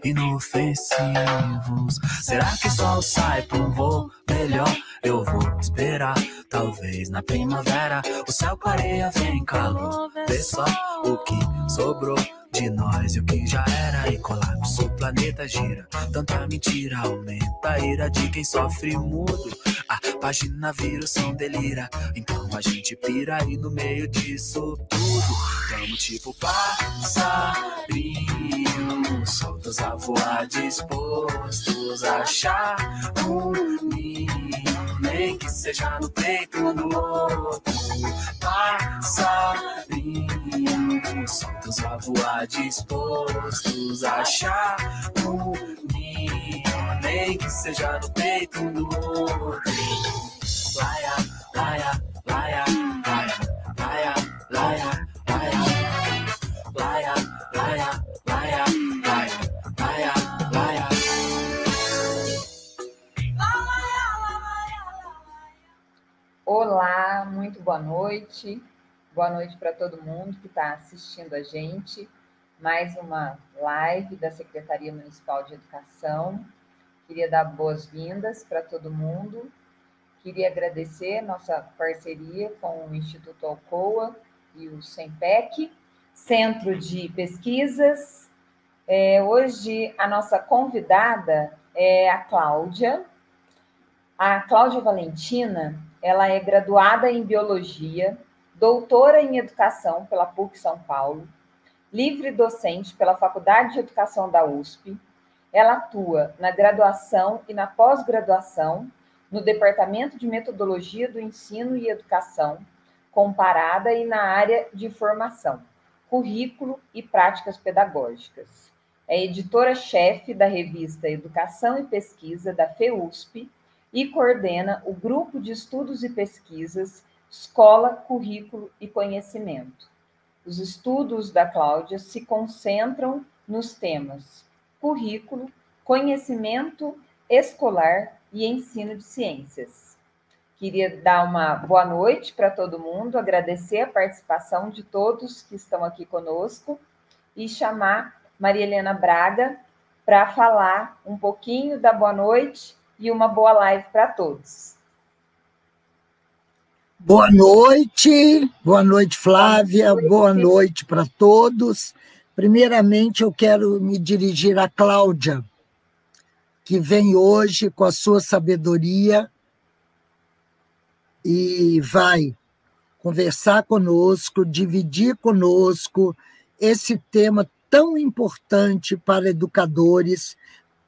inofensivos. Será que o sol sai pra um voo melhor? Eu vou esperar, talvez na primavera o céu clareia, vem calor. Vê só o que sobrou de nós e o que já era. E colapso, o planeta gira. Tanta mentira aumenta a ira de quem sofre mudo. A página vira, o som delira. Então a gente pira e no meio disso tudo tamo tipo passarinhos, soltos a voar, dispostos a achar um ninho, nem que seja no peito do outro. Passarinhos, soltos a voar, dispostos a achar um ninho, nem que seja no peito do outro. Laia, laia, laia, laia, laia, laia, laia, laia, laia, laia, laia, laia, laia. Olá, muito boa noite. Boa noite para todo mundo que está assistindo a gente. Mais uma live da Secretaria Municipal de Educação. Queria dar boas-vindas para todo mundo. Queria agradecer nossa parceria com o Instituto Alcoa e o SEMPEC, Centro de Pesquisas. Hoje a nossa convidada é a Cláudia. A Cláudia Valentina, ela é graduada em Biologia, doutora em Educação pela PUC São Paulo, livre docente pela Faculdade de Educação da USP. Ela atua na graduação e na pós-graduação no Departamento de Metodologia do Ensino e Educação Comparada e na área de formação, currículo e práticas pedagógicas. É editora-chefe da revista Educação e Pesquisa da FEUSP e coordena o Grupo de Estudos e Pesquisas Escola, Currículo e Conhecimento. Os estudos da Cláudia se concentram nos temas currículo, conhecimento escolar e ensino de ciências. Queria dar uma boa noite para todo mundo, agradecer a participação de todos que estão aqui conosco e chamar Maria Helena Braga para falar um pouquinho da boa noite e uma boa live para todos. Boa noite Flávia, boa noite para todos. Primeiramente, eu quero me dirigir à Cláudia, que vem hoje com a sua sabedoria e vai conversar conosco, dividir conosco esse tema tão importante para educadores,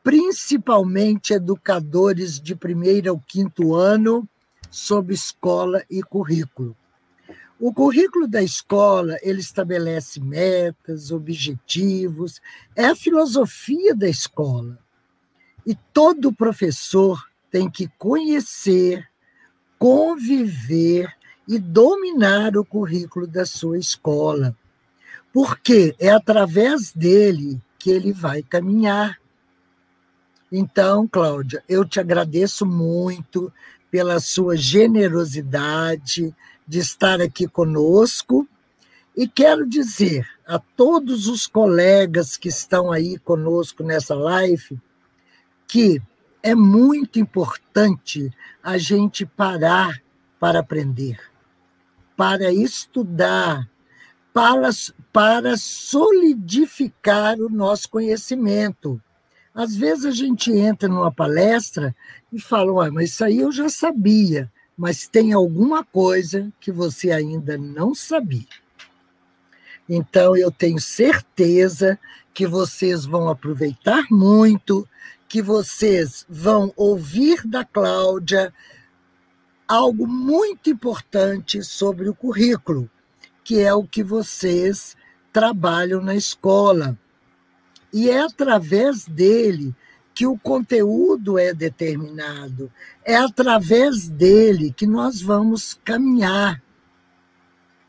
principalmente educadores de 1º ao 5º ano, sobre escola e currículo. O currículo da escola, ele estabelece metas, objetivos, é a filosofia da escola. E todo professor tem que conhecer, conviver e dominar o currículo da sua escola, porque é através dele que ele vai caminhar. Então, Cláudia, eu te agradeço muito pela sua generosidade de estar aqui conosco e quero dizer a todos os colegas que estão aí conosco nessa live que é muito importante a gente parar para aprender, para estudar, para solidificar o nosso conhecimento. Às vezes a gente entra numa palestra e fala, mas isso aí eu já sabia, mas tem alguma coisa que você ainda não sabia. Então, eu tenho certeza que vocês vão aproveitar muito, que vocês vão ouvir da Cláudia algo muito importante sobre o currículo, que é o que vocês trabalham na escola. E é através dele que o conteúdo é determinado, é através dele que nós vamos caminhar.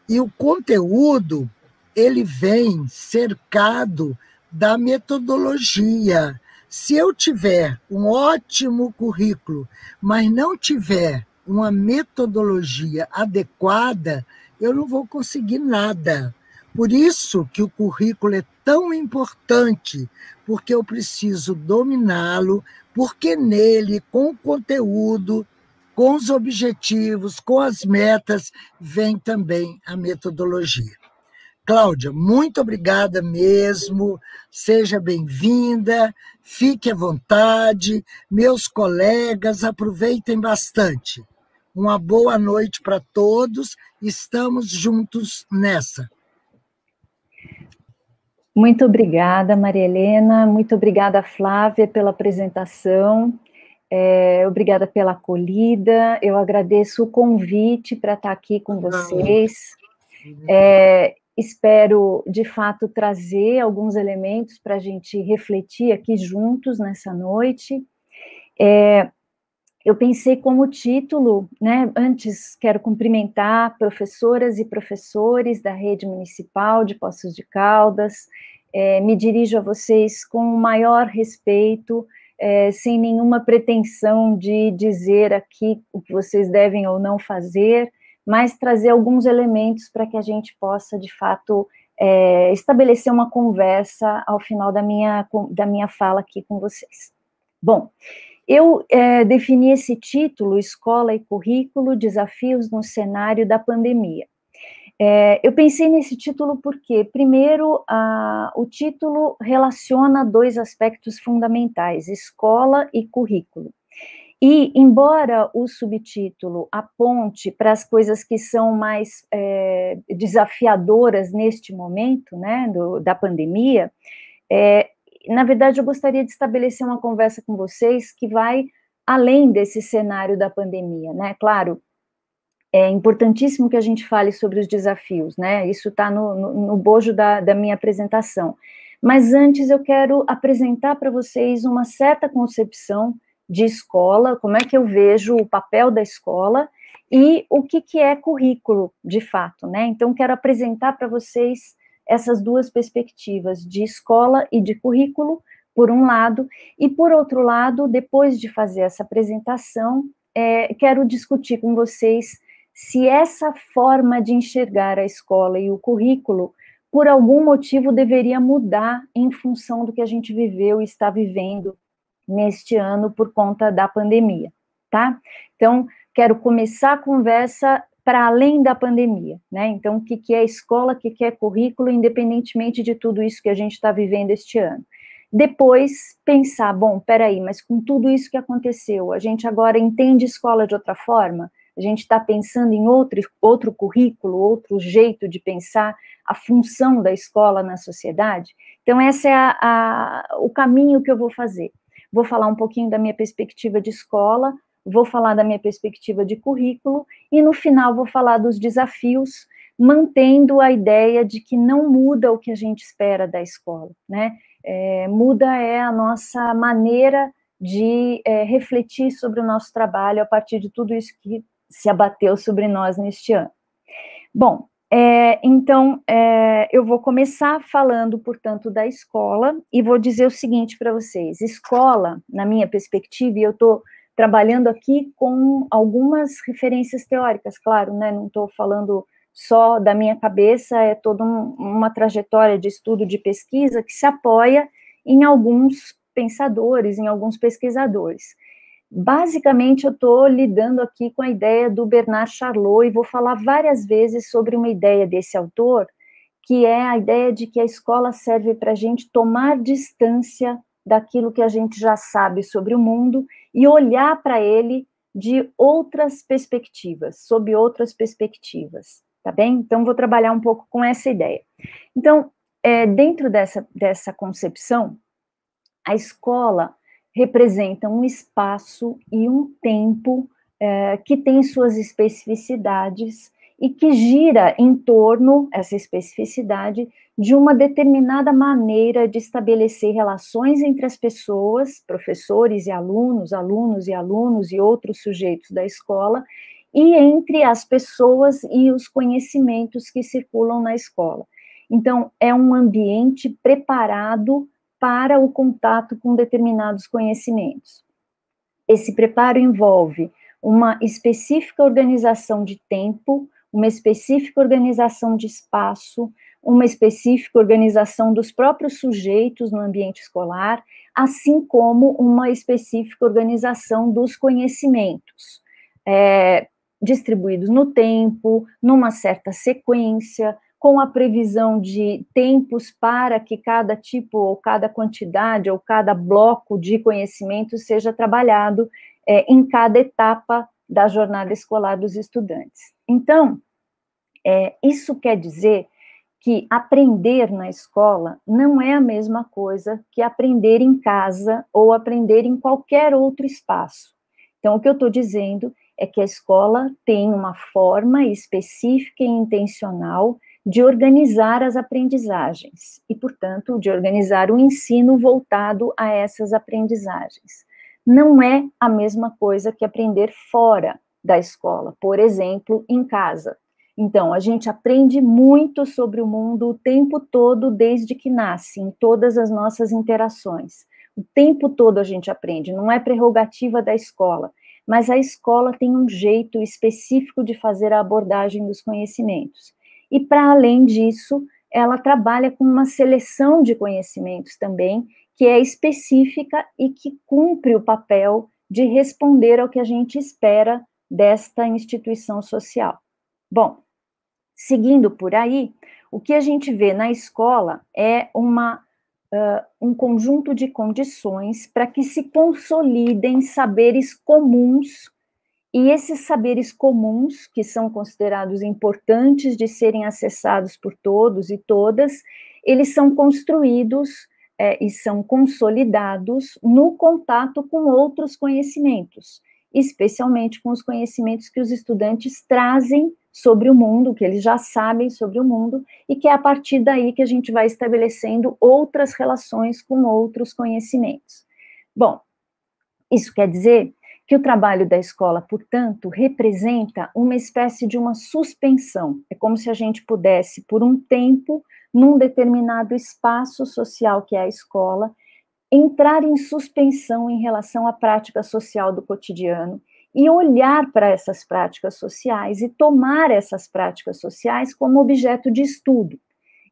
E o conteúdo, ele vem cercado da metodologia. Se eu tiver um ótimo currículo, mas não tiver uma metodologia adequada, eu não vou conseguir nada. Por isso que o currículo é tão importante, porque eu preciso dominá-lo, porque nele, com o conteúdo, com os objetivos, com as metas, vem também a metodologia. Cláudia, muito obrigada mesmo, seja bem-vinda, fique à vontade, meus colegas, aproveitem bastante. Uma boa noite para todos, estamos juntos nessa. Muito obrigada, Maria Helena, muito obrigada, Flávia, pela apresentação, obrigada pela acolhida, eu agradeço o convite para estar aqui com vocês, espero, de fato, trazer alguns elementos para a gente refletir aqui juntos nessa noite. Eu pensei como título, né, antes quero cumprimentar professoras e professores da Rede Municipal de Poços de Caldas, me dirijo a vocês com o maior respeito, sem nenhuma pretensão de dizer aqui o que vocês devem ou não fazer, mas trazer alguns elementos para que a gente possa, de fato, estabelecer uma conversa ao final da minha fala aqui com vocês. Bom, eu defini esse título, Escola e Currículo, Desafios no Cenário da Pandemia. Eu pensei nesse título porque, primeiro, o título relaciona dois aspectos fundamentais, escola e currículo. E, embora o subtítulo aponte para as coisas que são mais desafiadoras neste momento, né, da pandemia, na verdade, eu gostaria de estabelecer uma conversa com vocês que vai além desse cenário da pandemia, né? Claro, é importantíssimo que a gente fale sobre os desafios, né? Isso está no bojo da minha apresentação. Mas antes eu quero apresentar para vocês uma certa concepção de escola, como é que eu vejo o papel da escola e o que é currículo, de fato, né? Então, quero apresentar para vocês essas duas perspectivas, de escola e de currículo, por um lado, e por outro lado, depois de fazer essa apresentação, quero discutir com vocês se essa forma de enxergar a escola e o currículo, por algum motivo, deveria mudar em função do que a gente viveu e está vivendo neste ano por conta da pandemia, tá? Então, quero começar a conversa para além da pandemia, né? Então, o que é escola, o que é currículo, independentemente de tudo isso que a gente está vivendo este ano. Depois, pensar, bom, peraí, mas com tudo isso que aconteceu, a gente agora entende escola de outra forma? A gente está pensando em outro currículo, outro jeito de pensar a função da escola na sociedade? Então, esse é o caminho que eu vou fazer. Vou falar um pouquinho da minha perspectiva de escola, vou falar da minha perspectiva de currículo, e no final vou falar dos desafios, mantendo a ideia de que não muda o que a gente espera da escola, né? Muda a nossa maneira de refletir sobre o nosso trabalho a partir de tudo isso que se abateu sobre nós neste ano. Bom, então, eu vou começar falando, portanto, da escola, e vou dizer o seguinte para vocês, escola, na minha perspectiva, e eu estou trabalhando aqui com algumas referências teóricas, claro, né, não estou falando só da minha cabeça, é toda uma trajetória de estudo, de pesquisa, que se apoia em alguns pensadores, em alguns pesquisadores. Basicamente, eu estou lidando aqui com a ideia do Bernard Charlot, e vou falar várias vezes sobre uma ideia desse autor, que é a ideia de que a escola serve para a gente tomar distância daquilo que a gente já sabe sobre o mundo e olhar para ele de outras perspectivas, sob outras perspectivas, tá bem? Então, vou trabalhar um pouco com essa ideia. Então, dentro dessa concepção, a escola representa um espaço e um tempo que tem suas especificidades e que gira em torno, essa especificidade, de uma determinada maneira de estabelecer relações entre as pessoas, professores e alunos, alunos e alunos e outros sujeitos da escola, e entre as pessoas e os conhecimentos que circulam na escola. Então, é um ambiente preparado para o contato com determinados conhecimentos. Esse preparo envolve uma específica organização de tempo, uma específica organização de espaço, uma específica organização dos próprios sujeitos no ambiente escolar, assim como uma específica organização dos conhecimentos, distribuídos no tempo, numa certa sequência, com a previsão de tempos para que cada tipo, ou cada quantidade, ou cada bloco de conhecimento seja trabalhado em cada etapa da jornada escolar dos estudantes. Então, isso quer dizer que aprender na escola não é a mesma coisa que aprender em casa ou aprender em qualquer outro espaço. Então, o que eu estou dizendo é que a escola tem uma forma específica e intencional de organizar as aprendizagens e, portanto, de organizar o ensino voltado a essas aprendizagens. Não é a mesma coisa que aprender fora da escola, por exemplo, em casa. Então, a gente aprende muito sobre o mundo o tempo todo, desde que nasce, em todas as nossas interações. O tempo todo a gente aprende, não é prerrogativa da escola, mas a escola tem um jeito específico de fazer a abordagem dos conhecimentos. E, para além disso, ela trabalha com uma seleção de conhecimentos também, que é específica e que cumpre o papel de responder ao que a gente espera desta instituição social. Bom, seguindo por aí, o que a gente vê na escola é um conjunto de condições para que se consolidem saberes comuns, e esses saberes comuns, que são considerados importantes de serem acessados por todos e todas, eles são construídos e são consolidados no contato com outros conhecimentos, especialmente com os conhecimentos que os estudantes trazem sobre o mundo, que eles já sabem sobre o mundo, e que é a partir daí que a gente vai estabelecendo outras relações com outros conhecimentos. Bom, isso quer dizer que o trabalho da escola, portanto, representa uma espécie de uma suspensão. É como se a gente pudesse, por um tempo, num determinado espaço social que é a escola, entrar em suspensão em relação à prática social do cotidiano e olhar para essas práticas sociais e tomar essas práticas sociais como objeto de estudo.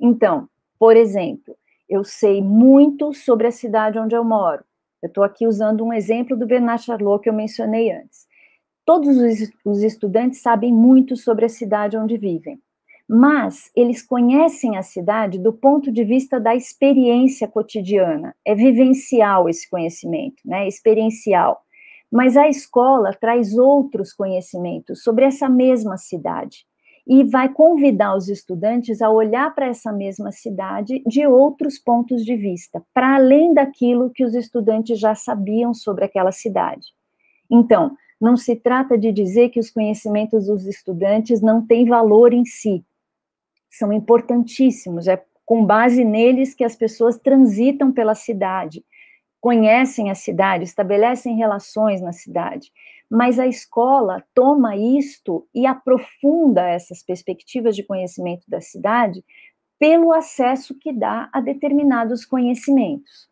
Então, por exemplo, eu sei muito sobre a cidade onde eu moro. Eu estou aqui usando um exemplo do Bernard Charlot que eu mencionei antes. Todos os estudantes sabem muito sobre a cidade onde vivem, mas eles conhecem a cidade do ponto de vista da experiência cotidiana. É vivencial esse conhecimento, né? Experiencial. Mas a escola traz outros conhecimentos sobre essa mesma cidade e vai convidar os estudantes a olhar para essa mesma cidade de outros pontos de vista, para além daquilo que os estudantes já sabiam sobre aquela cidade. Então, não se trata de dizer que os conhecimentos dos estudantes não têm valor em si. São importantíssimos, é com base neles que as pessoas transitam pela cidade, conhecem a cidade, estabelecem relações na cidade, mas a escola toma isto e aprofunda essas perspectivas de conhecimento da cidade pelo acesso que dá a determinados conhecimentos.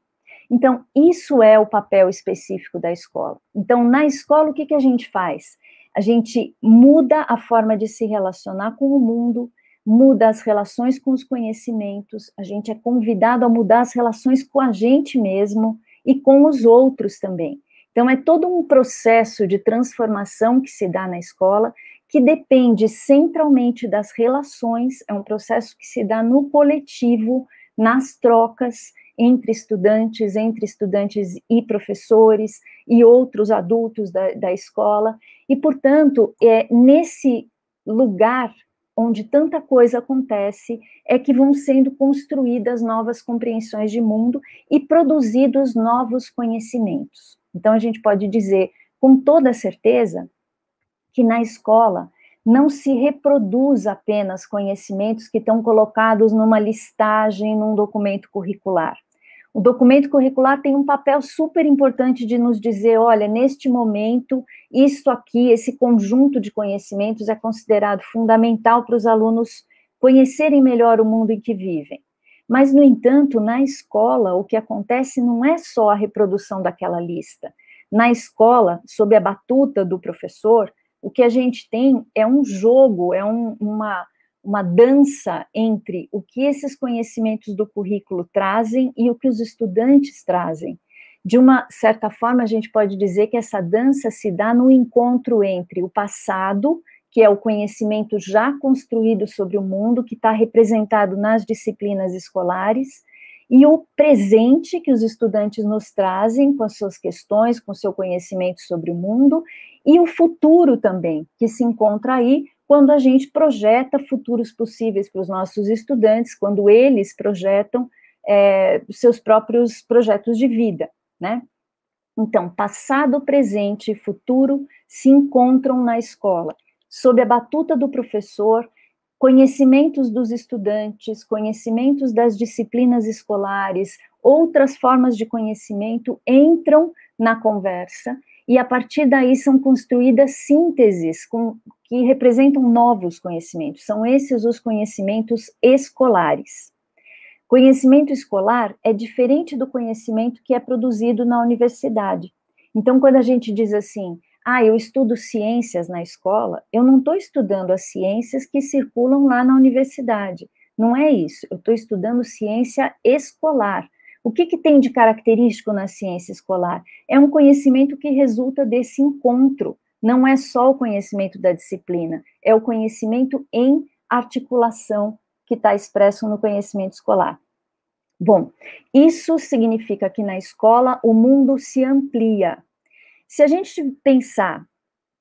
Então, isso é o papel específico da escola. Então, na escola, o que a gente faz? A gente muda a forma de se relacionar com o mundo, muda as relações com os conhecimentos, a gente é convidado a mudar as relações com a gente mesmo e com os outros também. Então, é todo um processo de transformação que se dá na escola, que depende centralmente das relações, é um processo que se dá no coletivo, nas trocas entre estudantes e professores e outros adultos da escola, e, portanto, nesse lugar onde tanta coisa acontece, é que vão sendo construídas novas compreensões de mundo e produzidos novos conhecimentos. Então, a gente pode dizer com toda certeza que na escola não se reproduz apenas conhecimentos que estão colocados numa listagem, num documento curricular. O documento curricular tem um papel super importante de nos dizer, olha, neste momento, isto aqui, esse conjunto de conhecimentos é considerado fundamental para os alunos conhecerem melhor o mundo em que vivem. Mas, no entanto, na escola, o que acontece não é só a reprodução daquela lista. Na escola, sob a batuta do professor, o que a gente tem é um jogo, é uma dança entre o que esses conhecimentos do currículo trazem e o que os estudantes trazem. De uma certa forma, a gente pode dizer que essa dança se dá no encontro entre o passado, que é o conhecimento já construído sobre o mundo, que está representado nas disciplinas escolares, e o presente que os estudantes nos trazem com as suas questões, com o seu conhecimento sobre o mundo, e o futuro também, que se encontra aí quando a gente projeta futuros possíveis para os nossos estudantes, quando eles projetam seus próprios projetos de vida, né? Então, passado, presente e futuro se encontram na escola, sob a batuta do professor, conhecimentos dos estudantes, conhecimentos das disciplinas escolares, outras formas de conhecimento entram na conversa, e a partir daí são construídas sínteses que representam novos conhecimentos. São esses os conhecimentos escolares. Conhecimento escolar é diferente do conhecimento que é produzido na universidade. Então, quando a gente diz assim, eu estudo ciências na escola, eu não estou estudando as ciências que circulam lá na universidade. Não é isso, eu estou estudando ciência escolar. O que tem de característico na ciência escolar? É um conhecimento que resulta desse encontro. Não é só o conhecimento da disciplina, é o conhecimento em articulação que está expresso no conhecimento escolar. Bom, isso significa que na escola o mundo se amplia. Se a gente pensar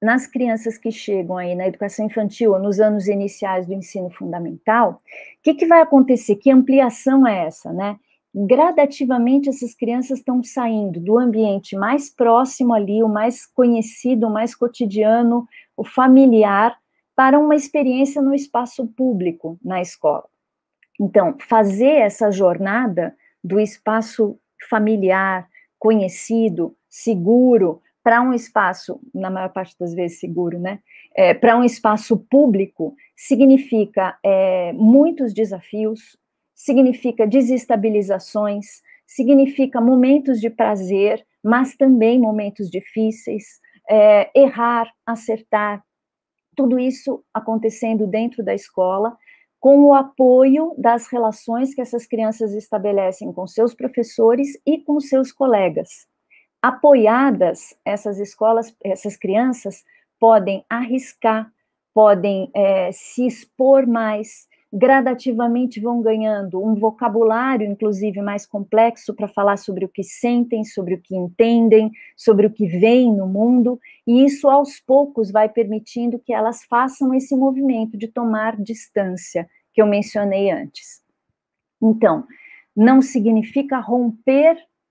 nas crianças que chegam aí na educação infantil ou nos anos iniciais do ensino fundamental, o que vai acontecer? Que ampliação é essa, né? Gradativamente essas crianças estão saindo do ambiente mais próximo ali, o mais conhecido, o mais cotidiano, o familiar, para uma experiência no espaço público na escola. Então, fazer essa jornada do espaço familiar, conhecido, seguro, para um espaço, na maior parte das vezes seguro, né? Para um espaço público, significa muitos desafios, significa desestabilizações, significa momentos de prazer, mas também momentos difíceis, errar, acertar, tudo isso acontecendo dentro da escola, com o apoio das relações que essas crianças estabelecem com seus professores e com seus colegas. Apoiadas, essas escolas, essas crianças podem arriscar, podem se expor mais, gradativamente vão ganhando um vocabulário, inclusive, mais complexo para falar sobre o que sentem, sobre o que entendem, sobre o que veem no mundo, e isso, aos poucos, vai permitindo que elas façam esse movimento de tomar distância, que eu mencionei antes. Então, não significa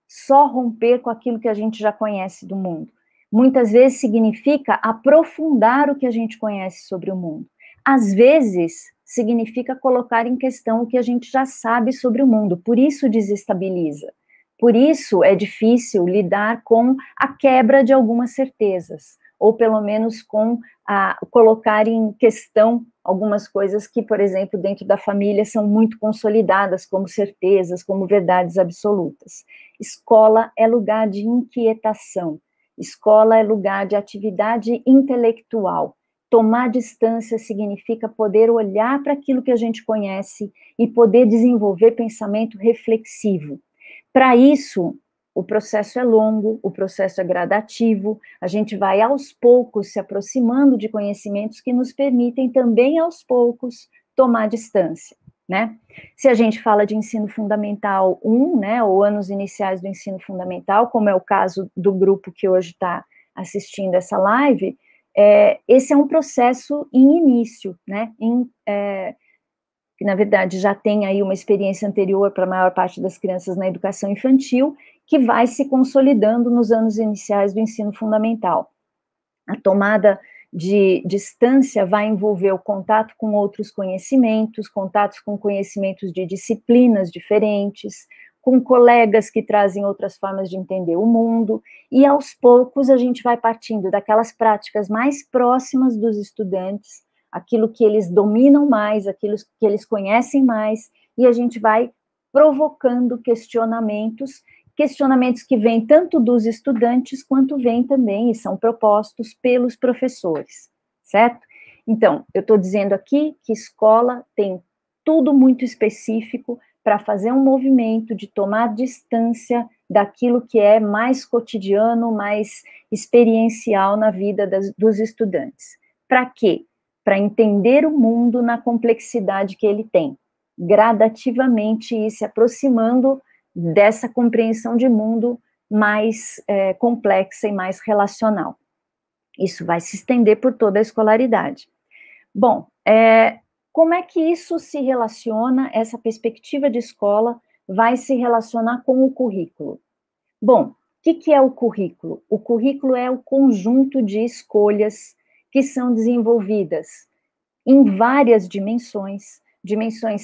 só romper com aquilo que a gente já conhece do mundo. Muitas vezes significa aprofundar o que a gente conhece sobre o mundo. Às vezes, significa colocar em questão o que a gente já sabe sobre o mundo, por isso desestabiliza. Por isso é difícil lidar com a quebra de algumas certezas, ou pelo menos com colocar em questão algumas coisas que, por exemplo, dentro da família são muito consolidadas como certezas, como verdades absolutas. Escola é lugar de inquietação, escola é lugar de atividade intelectual. Tomar distância significa poder olhar para aquilo que a gente conhece e poder desenvolver pensamento reflexivo. Para isso, o processo é longo, o processo é gradativo, a gente vai aos poucos se aproximando de conhecimentos que nos permitem também aos poucos tomar distância, né? Se a gente fala de ensino fundamental 1, né, ou anos iniciais do ensino fundamental, como é o caso do grupo que hoje está assistindo essa live, esse é um processo em início, né, que na verdade já tem aí uma experiência anterior para a maior parte das crianças na educação infantil, que vai se consolidando nos anos iniciais do ensino fundamental. A tomada de distância vai envolver o contato com outros conhecimentos, contatos com conhecimentos de disciplinas diferentes, com colegas que trazem outras formas de entender o mundo, e aos poucos a gente vai partindo daquelas práticas mais próximas dos estudantes, aquilo que eles dominam mais, aquilo que eles conhecem mais, e a gente vai provocando questionamentos que vêm tanto dos estudantes, quanto vêm também, e são propostos pelos professores, certo? Então, eu estou dizendo aqui que escola tem tudo muito específico para fazer um movimento de tomar distância daquilo que é mais cotidiano, mais experiencial na vida dos estudantes. Para quê? Para entender o mundo na complexidade que ele tem, gradativamente ir se aproximando dessa compreensão de mundo mais complexa e mais relacional. Isso vai se estender por toda a escolaridade. Bom, como é que isso se relaciona, essa perspectiva de escola vai se relacionar com o currículo? Bom, o que é o currículo? O currículo é o conjunto de escolhas que são desenvolvidas em várias dimensões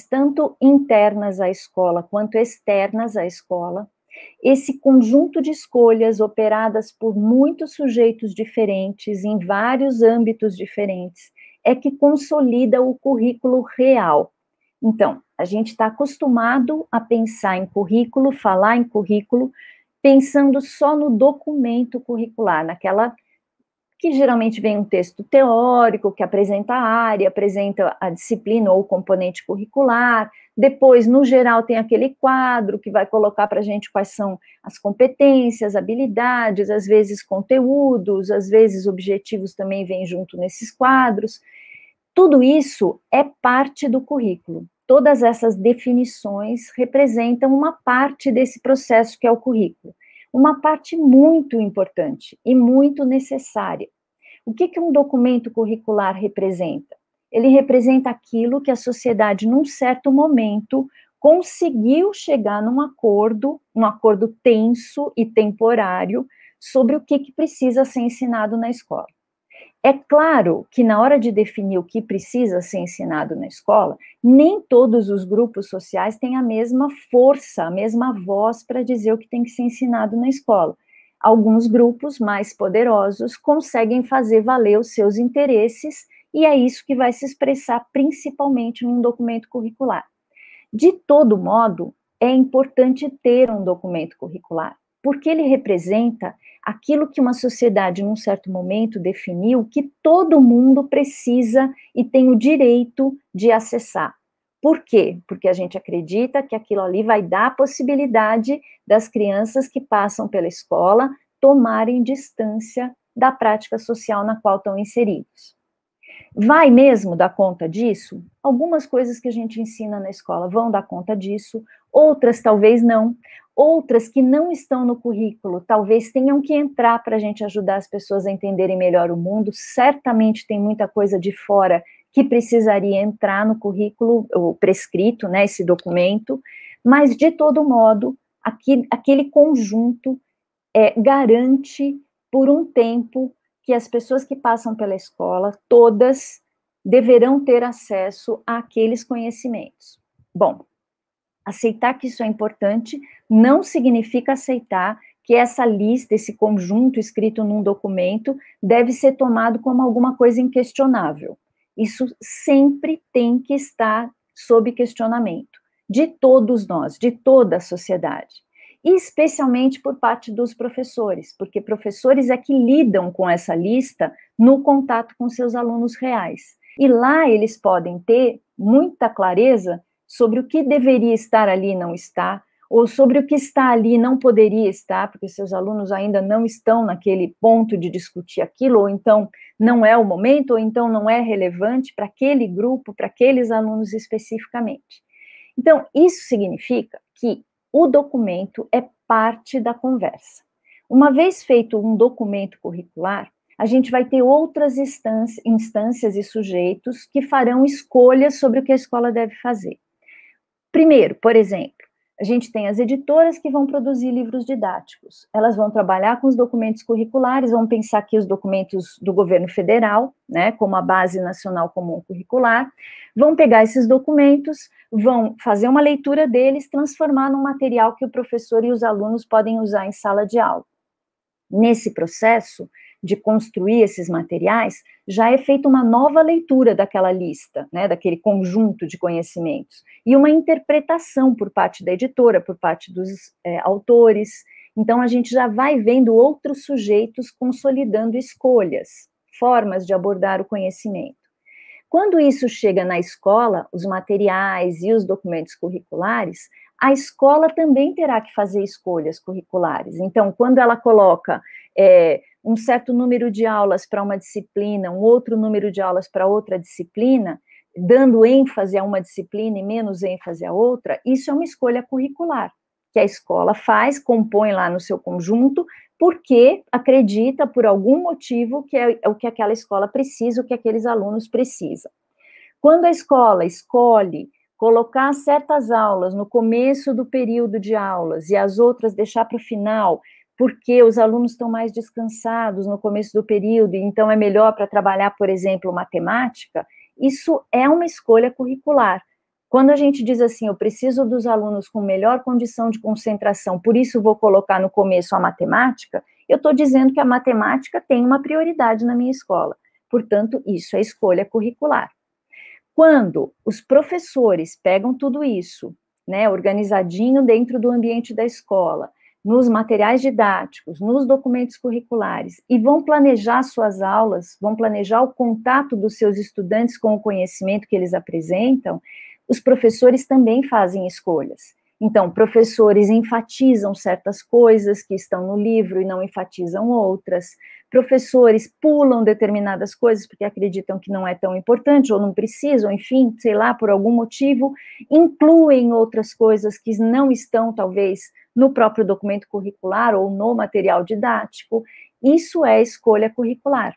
tanto internas à escola quanto externas à escola. Esse conjunto de escolhas operadas por muitos sujeitos diferentes, em vários âmbitos diferentes, é que consolida o currículo real. Então, a gente está acostumado a pensar em currículo, falar em currículo, pensando só no documento curricular, naquela que geralmente vem um texto teórico, que apresenta a área, apresenta a disciplina ou o componente curricular, depois, no geral, tem aquele quadro que vai colocar para a gente quais são as competências, habilidades, às vezes conteúdos, às vezes objetivos também vêm junto nesses quadros. Tudo isso é parte do currículo. Todas essas definições representam uma parte desse processo que é o currículo. Uma parte muito importante e muito necessária. O que um documento curricular representa? Ele representa aquilo que a sociedade, num certo momento, conseguiu chegar num acordo tenso e temporário, sobre o que precisa ser ensinado na escola. É claro que na hora de definir o que precisa ser ensinado na escola, nem todos os grupos sociais têm a mesma força, a mesma voz para dizer o que tem que ser ensinado na escola. Alguns grupos mais poderosos conseguem fazer valer os seus interesses e é isso que vai se expressar principalmente num documento curricular. De todo modo, é importante ter um documento curricular, porque ele representa aquilo que uma sociedade, num certo momento, definiu que todo mundo precisa e tem o direito de acessar. Por quê? Porque a gente acredita que aquilo ali vai dar a possibilidade das crianças que passam pela escola tomarem distância da prática social na qual estão inseridos. Vai mesmo dar conta disso? Algumas coisas que a gente ensina na escola vão dar conta disso, outras talvez não. Outras que não estão no currículo, talvez tenham que entrar para a gente ajudar as pessoas a entenderem melhor o mundo. Certamente tem muita coisa de fora que precisaria entrar no currículo, o prescrito, né, esse documento, mas, de todo modo, aquele conjunto garante, por um tempo, que as pessoas que passam pela escola, todas, deverão ter acesso àqueles conhecimentos. Bom, aceitar que isso é importante não significa aceitar que essa lista, esse conjunto escrito num documento, deve ser tomado como alguma coisa inquestionável. Isso sempre tem que estar sob questionamento, de todos nós, de toda a sociedade. E especialmente por parte dos professores, porque professores é que lidam com essa lista no contato com seus alunos reais. E lá eles podem ter muita clareza sobre o que deveria estar ali e não está, ou sobre o que está ali e não poderia estar, porque seus alunos ainda não estão naquele ponto de discutir aquilo, ou então não é o momento, ou então não é relevante para aquele grupo, para aqueles alunos especificamente. Então, isso significa que o documento é parte da conversa. Uma vez feito um documento curricular, a gente vai ter outras instâncias e sujeitos que farão escolhas sobre o que a escola deve fazer. Primeiro, por exemplo, a gente tem as editoras que vão produzir livros didáticos. Elas vão trabalhar com os documentos curriculares, vão pensar aqui os documentos do governo federal, né, como a Base Nacional Comum Curricular, vão pegar esses documentos, vão fazer uma leitura deles, transformar num material que o professor e os alunos podem usar em sala de aula. Nesse processo de construir esses materiais, já é feita uma nova leitura daquela lista, né, daquele conjunto de conhecimentos, e uma interpretação por parte da editora, por parte dos autores. Então, a gente já vai vendo outros sujeitos consolidando escolhas, formas de abordar o conhecimento. Quando isso chega na escola, os materiais e os documentos curriculares, a escola também terá que fazer escolhas curriculares. Então, quando ela coloca um certo número de aulas para uma disciplina, um outro número de aulas para outra disciplina, dando ênfase a uma disciplina e menos ênfase a outra, isso é uma escolha curricular, que a escola faz, compõe lá no seu conjunto, porque acredita, por algum motivo, que é o que aquela escola precisa, o que aqueles alunos precisam. Quando a escola escolhe colocar certas aulas no começo do período de aulas e as outras deixar para o final, porque os alunos estão mais descansados no começo do período, e então é melhor para trabalhar, por exemplo, matemática, isso é uma escolha curricular. Quando a gente diz assim, eu preciso dos alunos com melhor condição de concentração, por isso vou colocar no começo a matemática, eu estou dizendo que a matemática tem uma prioridade na minha escola. Portanto, isso é escolha curricular. Quando os professores pegam tudo isso, né, organizadinho dentro do ambiente da escola, nos materiais didáticos, nos documentos curriculares, e vão planejar suas aulas, vão planejar o contato dos seus estudantes com o conhecimento que eles apresentam, os professores também fazem escolhas. Então, professores enfatizam certas coisas que estão no livro e não enfatizam outras. Professores pulam determinadas coisas porque acreditam que não é tão importante ou não precisam, enfim, sei lá, por algum motivo, incluem outras coisas que não estão, talvez, no próprio documento curricular ou no material didático. Isso é escolha curricular.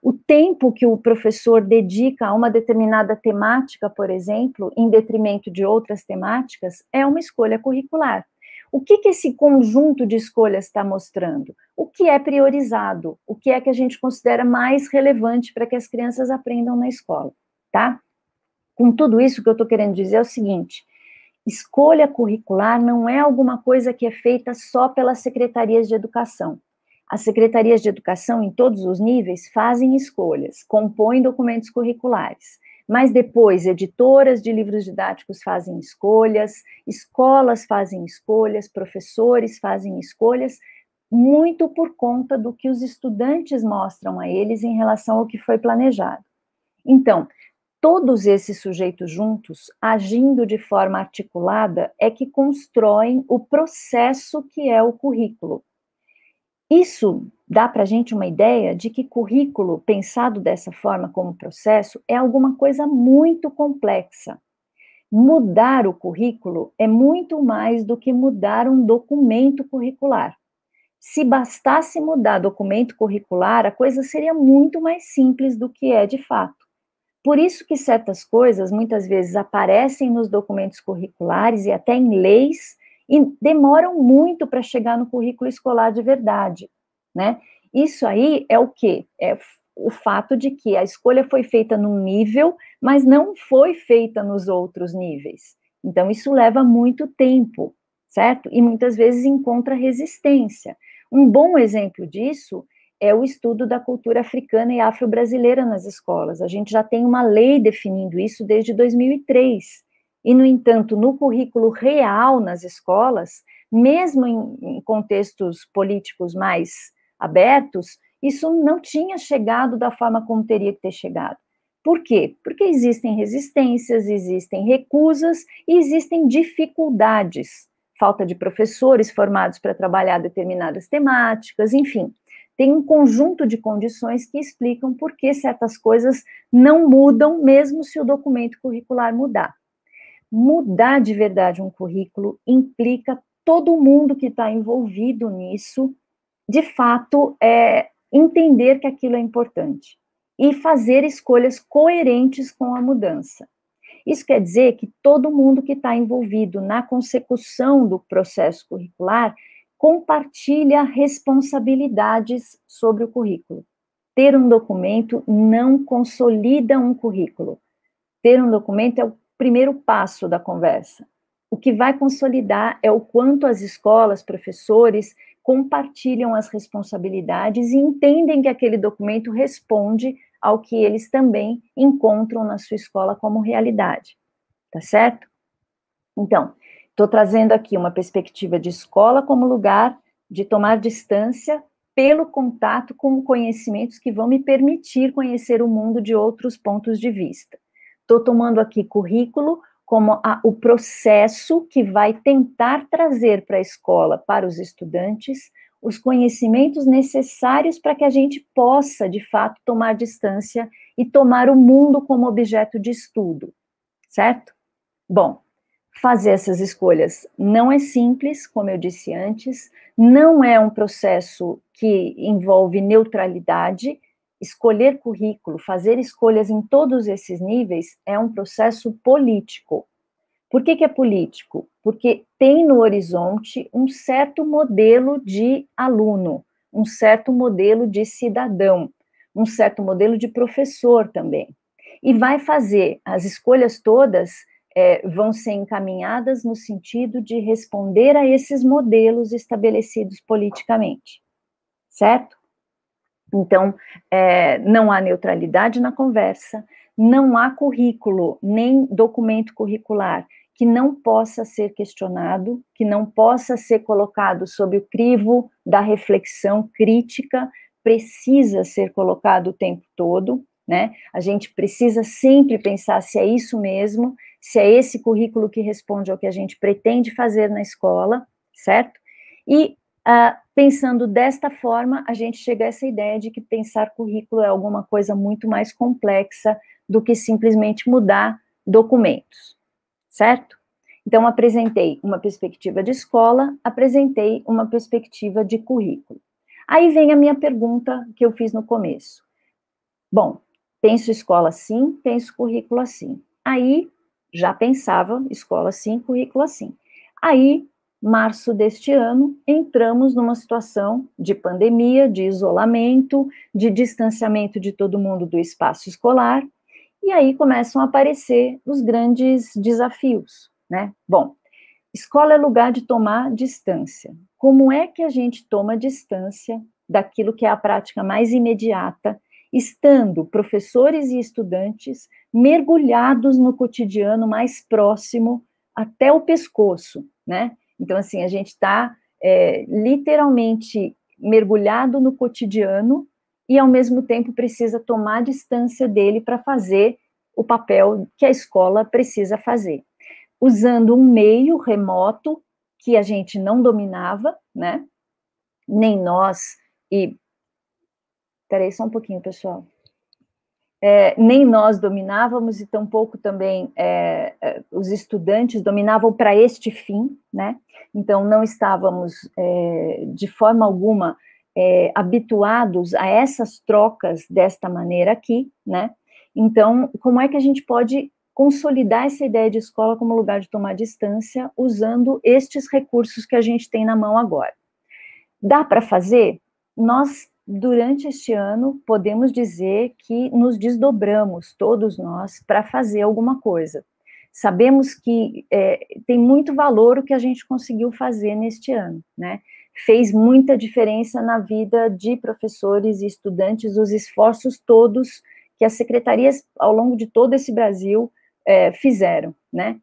O tempo que o professor dedica a uma determinada temática, por exemplo, em detrimento de outras temáticas, é uma escolha curricular. O que esse conjunto de escolhas está mostrando? O que é priorizado? O que é que a gente considera mais relevante para que as crianças aprendam na escola, tá? Com tudo isso, o que eu estou querendo dizer é o seguinte: escolha curricular não é alguma coisa que é feita só pelas secretarias de educação. As secretarias de educação, em todos os níveis, fazem escolhas, compõem documentos curriculares, mas depois editoras de livros didáticos fazem escolhas, escolas fazem escolhas, professores fazem escolhas, muito por conta do que os estudantes mostram a eles em relação ao que foi planejado. Então, todos esses sujeitos juntos, agindo de forma articulada, é que constroem o processo que é o currículo. Isso dá para a gente uma ideia de que currículo, pensado dessa forma como processo, é alguma coisa muito complexa. Mudar o currículo é muito mais do que mudar um documento curricular. Se bastasse mudar documento curricular, a coisa seria muito mais simples do que é de fato. Por isso que certas coisas, muitas vezes, aparecem nos documentos curriculares e até em leis, e demoram muito para chegar no currículo escolar de verdade, né? Isso aí é o quê? É o fato de que a escolha foi feita num nível, mas não foi feita nos outros níveis. Então, isso leva muito tempo, certo? E muitas vezes encontra resistência. Um bom exemplo disso é o estudo da cultura africana e afro-brasileira nas escolas. A gente já tem uma lei definindo isso desde 2003. E, no entanto, no currículo real nas escolas, mesmo em contextos políticos mais abertos, isso não tinha chegado da forma como teria que ter chegado. Por quê? Porque existem resistências, existem recusas e existem dificuldades. Falta de professores formados para trabalhar determinadas temáticas, enfim. Tem um conjunto de condições que explicam por que certas coisas não mudam, mesmo se o documento curricular mudar. Mudar de verdade um currículo implica todo mundo que está envolvido nisso, de fato, entender que aquilo é importante e fazer escolhas coerentes com a mudança. Isso quer dizer que todo mundo que está envolvido na consecução do processo curricular compartilha responsabilidades sobre o currículo. Ter um documento não consolida um currículo. Ter um documento é o primeiro passo da conversa. O que vai consolidar é o quanto as escolas, professores, compartilham as responsabilidades e entendem que aquele documento responde ao que eles também encontram na sua escola como realidade. Tá certo? Então, estou trazendo aqui uma perspectiva de escola como lugar de tomar distância pelo contato com conhecimentos que vão me permitir conhecer o mundo de outros pontos de vista. Estou tomando aqui currículo como o processo que vai tentar trazer para a escola, para os estudantes, os conhecimentos necessários para que a gente possa, de fato, tomar distância e tomar o mundo como objeto de estudo, certo? Bom, fazer essas escolhas não é simples, como eu disse antes, não é um processo que envolve neutralidade. Escolher currículo, fazer escolhas em todos esses níveis é um processo político. Por que é político? Porque tem no horizonte um certo modelo de aluno, um certo modelo de cidadão, um certo modelo de professor também. E vai fazer, as escolhas todas vão ser encaminhadas no sentido de responder a esses modelos estabelecidos politicamente, certo? Então, não há neutralidade na conversa, não há currículo, nem documento curricular que não possa ser questionado, que não possa ser colocado sob o crivo da reflexão crítica, precisa ser colocado o tempo todo, né? A gente precisa sempre pensar se é isso mesmo, se é esse currículo que responde ao que a gente pretende fazer na escola, certo? E pensando desta forma, a gente chega a essa ideia de que pensar currículo é alguma coisa muito mais complexa do que simplesmente mudar documentos, certo? Então, apresentei uma perspectiva de escola, apresentei uma perspectiva de currículo. Aí vem a minha pergunta que eu fiz no começo. Bom, penso escola assim, penso currículo assim. Aí, já pensava escola assim, currículo assim. Aí, março deste ano, entramos numa situação de pandemia, de isolamento, de distanciamento de todo mundo do espaço escolar, e aí começam a aparecer os grandes desafios, né? Bom, escola é lugar de tomar distância. Como é que a gente toma distância daquilo que é a prática mais imediata, estando professores e estudantes mergulhados no cotidiano mais próximo até o pescoço, né? Então, assim, a gente está literalmente mergulhado no cotidiano e, ao mesmo tempo, precisa tomar distância dele para fazer o papel que a escola precisa fazer. Usando um meio remoto que a gente não dominava, né? Nem nós, Peraí, só um pouquinho, pessoal. Nem nós dominávamos e tampouco também os estudantes dominavam para este fim, né? Então, não estávamos, de forma alguma, habituados a essas trocas desta maneira aqui, né? Então, como é que a gente pode consolidar essa ideia de escola como lugar de tomar distância usando estes recursos que a gente tem na mão agora? Dá para fazer? Nós, durante este ano, podemos dizer que nos desdobramos, todos nós, para fazer alguma coisa. Sabemos que tem muito valor o que a gente conseguiu fazer neste ano, né? Fez muita diferença na vida de professores e estudantes, os esforços todos que as secretarias, ao longo de todo esse Brasil, fizeram, né?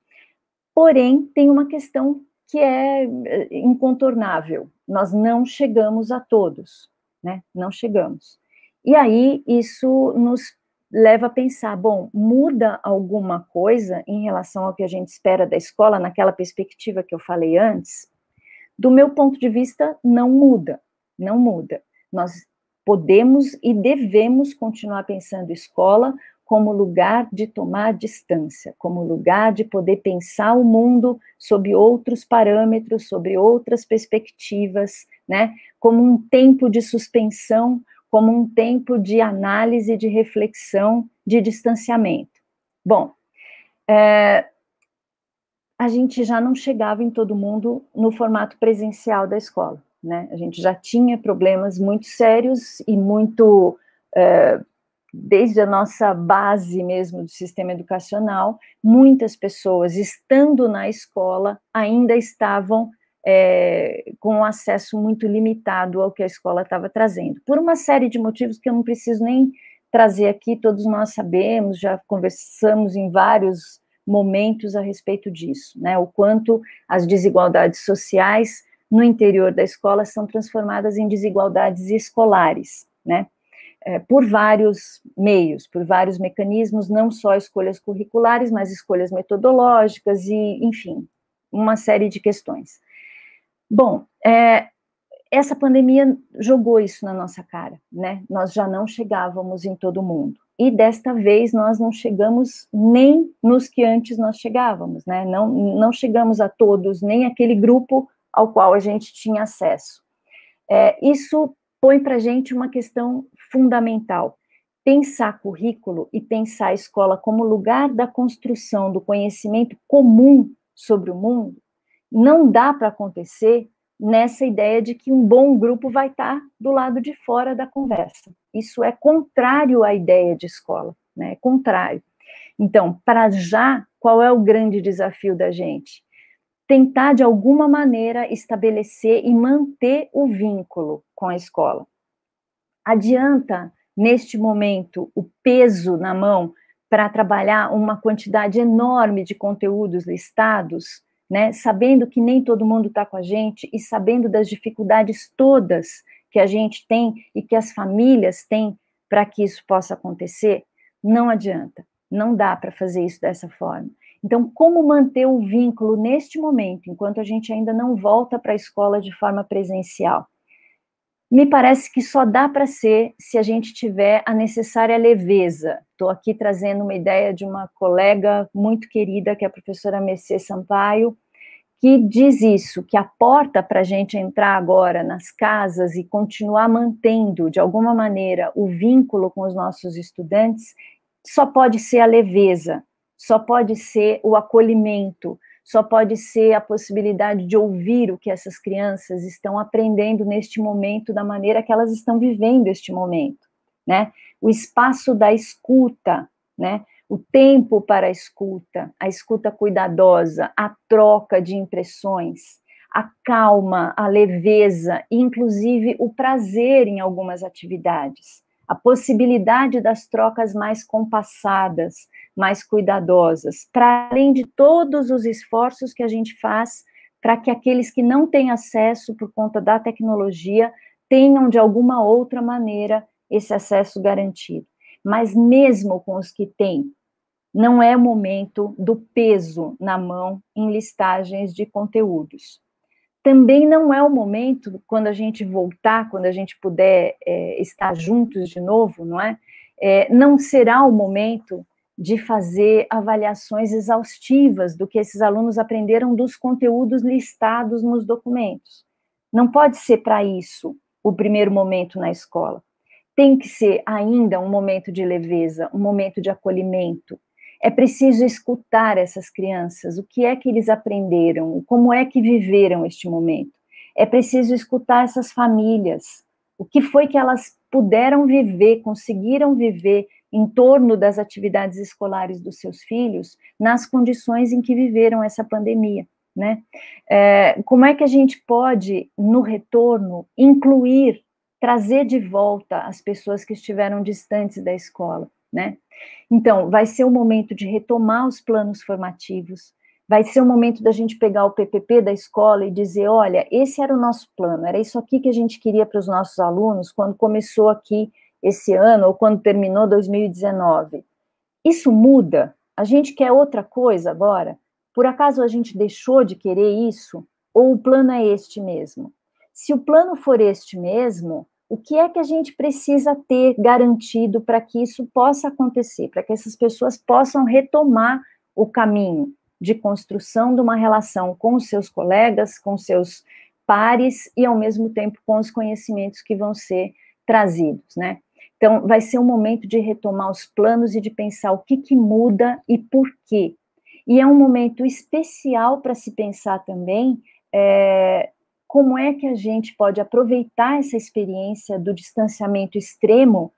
Porém, tem uma questão que é incontornável. Nós não chegamos a todos, né? Não chegamos. E aí, isso nos leva a pensar, bom, muda alguma coisa em relação ao que a gente espera da escola, naquela perspectiva que eu falei antes? Do meu ponto de vista, não muda, não muda. Nós podemos e devemos continuar pensando escola como lugar de tomar distância, como lugar de poder pensar o mundo sob outros parâmetros, sobre outras perspectivas, né? Como um tempo de suspensão, como um tempo de análise, de reflexão, de distanciamento. Bom, a gente já não chegava em todo mundo no formato presencial da escola, né? A gente já tinha problemas muito sérios e muito... desde a nossa base mesmo do sistema educacional, muitas pessoas, estando na escola, ainda estavam com acesso muito limitado ao que a escola estava trazendo, por uma série de motivos que eu não preciso nem trazer aqui, todos nós sabemos, já conversamos em vários momentos a respeito disso, né, o quanto as desigualdades sociais no interior da escola são transformadas em desigualdades escolares, né? Por vários meios, por vários mecanismos, não só escolhas curriculares, mas escolhas metodológicas e, enfim, uma série de questões. Bom, essa pandemia jogou isso na nossa cara, né? Nós já não chegávamos em todo mundo. E desta vez nós não chegamos nem nos que antes nós chegávamos, né? Não chegamos a todos, nem aquele grupo ao qual a gente tinha acesso. Isso põe para a gente uma questão fundamental. Pensar currículo e pensar a escola como lugar da construção do conhecimento comum sobre o mundo não dá para acontecer nessa ideia de que um bom grupo vai estar do lado de fora da conversa. Isso é contrário à ideia de escola, né? É contrário. Então, para já, qual é o grande desafio da gente? Tentar, de alguma maneira, estabelecer e manter o vínculo com a escola. Adianta, neste momento, o peso na mão para trabalhar uma quantidade enorme de conteúdos listados, né, sabendo que nem todo mundo está com a gente e sabendo das dificuldades todas que a gente tem e que as famílias têm para que isso possa acontecer? Não adianta, não dá para fazer isso dessa forma. Então, como manter o vínculo neste momento, enquanto a gente ainda não volta para a escola de forma presencial? Me parece que só dá para ser se a gente tiver a necessária leveza. Estou aqui trazendo uma ideia de uma colega muito querida, que é a professora Mercê Sampaio, que diz isso, que a porta para a gente entrar agora nas casas e continuar mantendo, de alguma maneira, o vínculo com os nossos estudantes, só pode ser a leveza, só pode ser o acolhimento, só pode ser a possibilidade de ouvir o que essas crianças estão aprendendo neste momento, da maneira que elas estão vivendo este momento, né? O espaço da escuta, né? O tempo para a escuta cuidadosa, a troca de impressões, a calma, a leveza, inclusive o prazer em algumas atividades, a possibilidade das trocas mais compassadas, mais cuidadosas, para além de todos os esforços que a gente faz para que aqueles que não têm acesso por conta da tecnologia tenham, de alguma outra maneira, esse acesso garantido. Mas mesmo com os que têm, não é o momento do peso na mão em listagens de conteúdos. Também não é o momento, quando a gente voltar, quando a gente puder estar juntos de novo, não é? Não será o momento de fazer avaliações exaustivas do que esses alunos aprenderam dos conteúdos listados nos documentos. Não pode ser para isso o primeiro momento na escola. Tem que ser ainda um momento de leveza, um momento de acolhimento. É preciso escutar essas crianças, o que é que eles aprenderam, como é que viveram este momento. É preciso escutar essas famílias, o que foi que elas puderam viver, conseguiram viver em torno das atividades escolares dos seus filhos, nas condições em que viveram essa pandemia, né? Como é que a gente pode, no retorno, incluir, trazer de volta as pessoas que estiveram distantes da escola, né? Então, vai ser o momento de retomar os planos formativos, vai ser o momento da gente pegar o PPP da escola e dizer, olha, esse era o nosso plano, era isso aqui que a gente queria para os nossos alunos quando começou aqui esse ano ou quando terminou 2019. Isso muda? A gente quer outra coisa agora? Por acaso a gente deixou de querer isso? Ou o plano é este mesmo? Se o plano for este mesmo, o que é que a gente precisa ter garantido para que isso possa acontecer, para que essas pessoas possam retomar o caminho de construção de uma relação com os seus colegas, com os seus pares e, ao mesmo tempo, com os conhecimentos que vão ser trazidos, né? Então, vai ser um momento de retomar os planos e de pensar o que muda e por quê. E é um momento especial para se pensar também como é que a gente pode aproveitar essa experiência do distanciamento extremo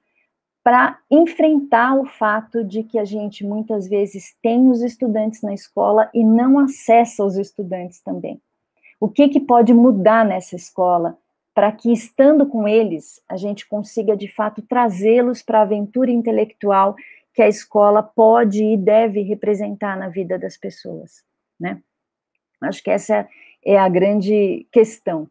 para enfrentar o fato de que a gente muitas vezes tem os estudantes na escola e não acessa os estudantes também. O que pode mudar nessa escola para que, estando com eles, a gente consiga, de fato, trazê-los para a aventura intelectual que a escola pode e deve representar na vida das pessoas, né? Acho que essa é a grande questão.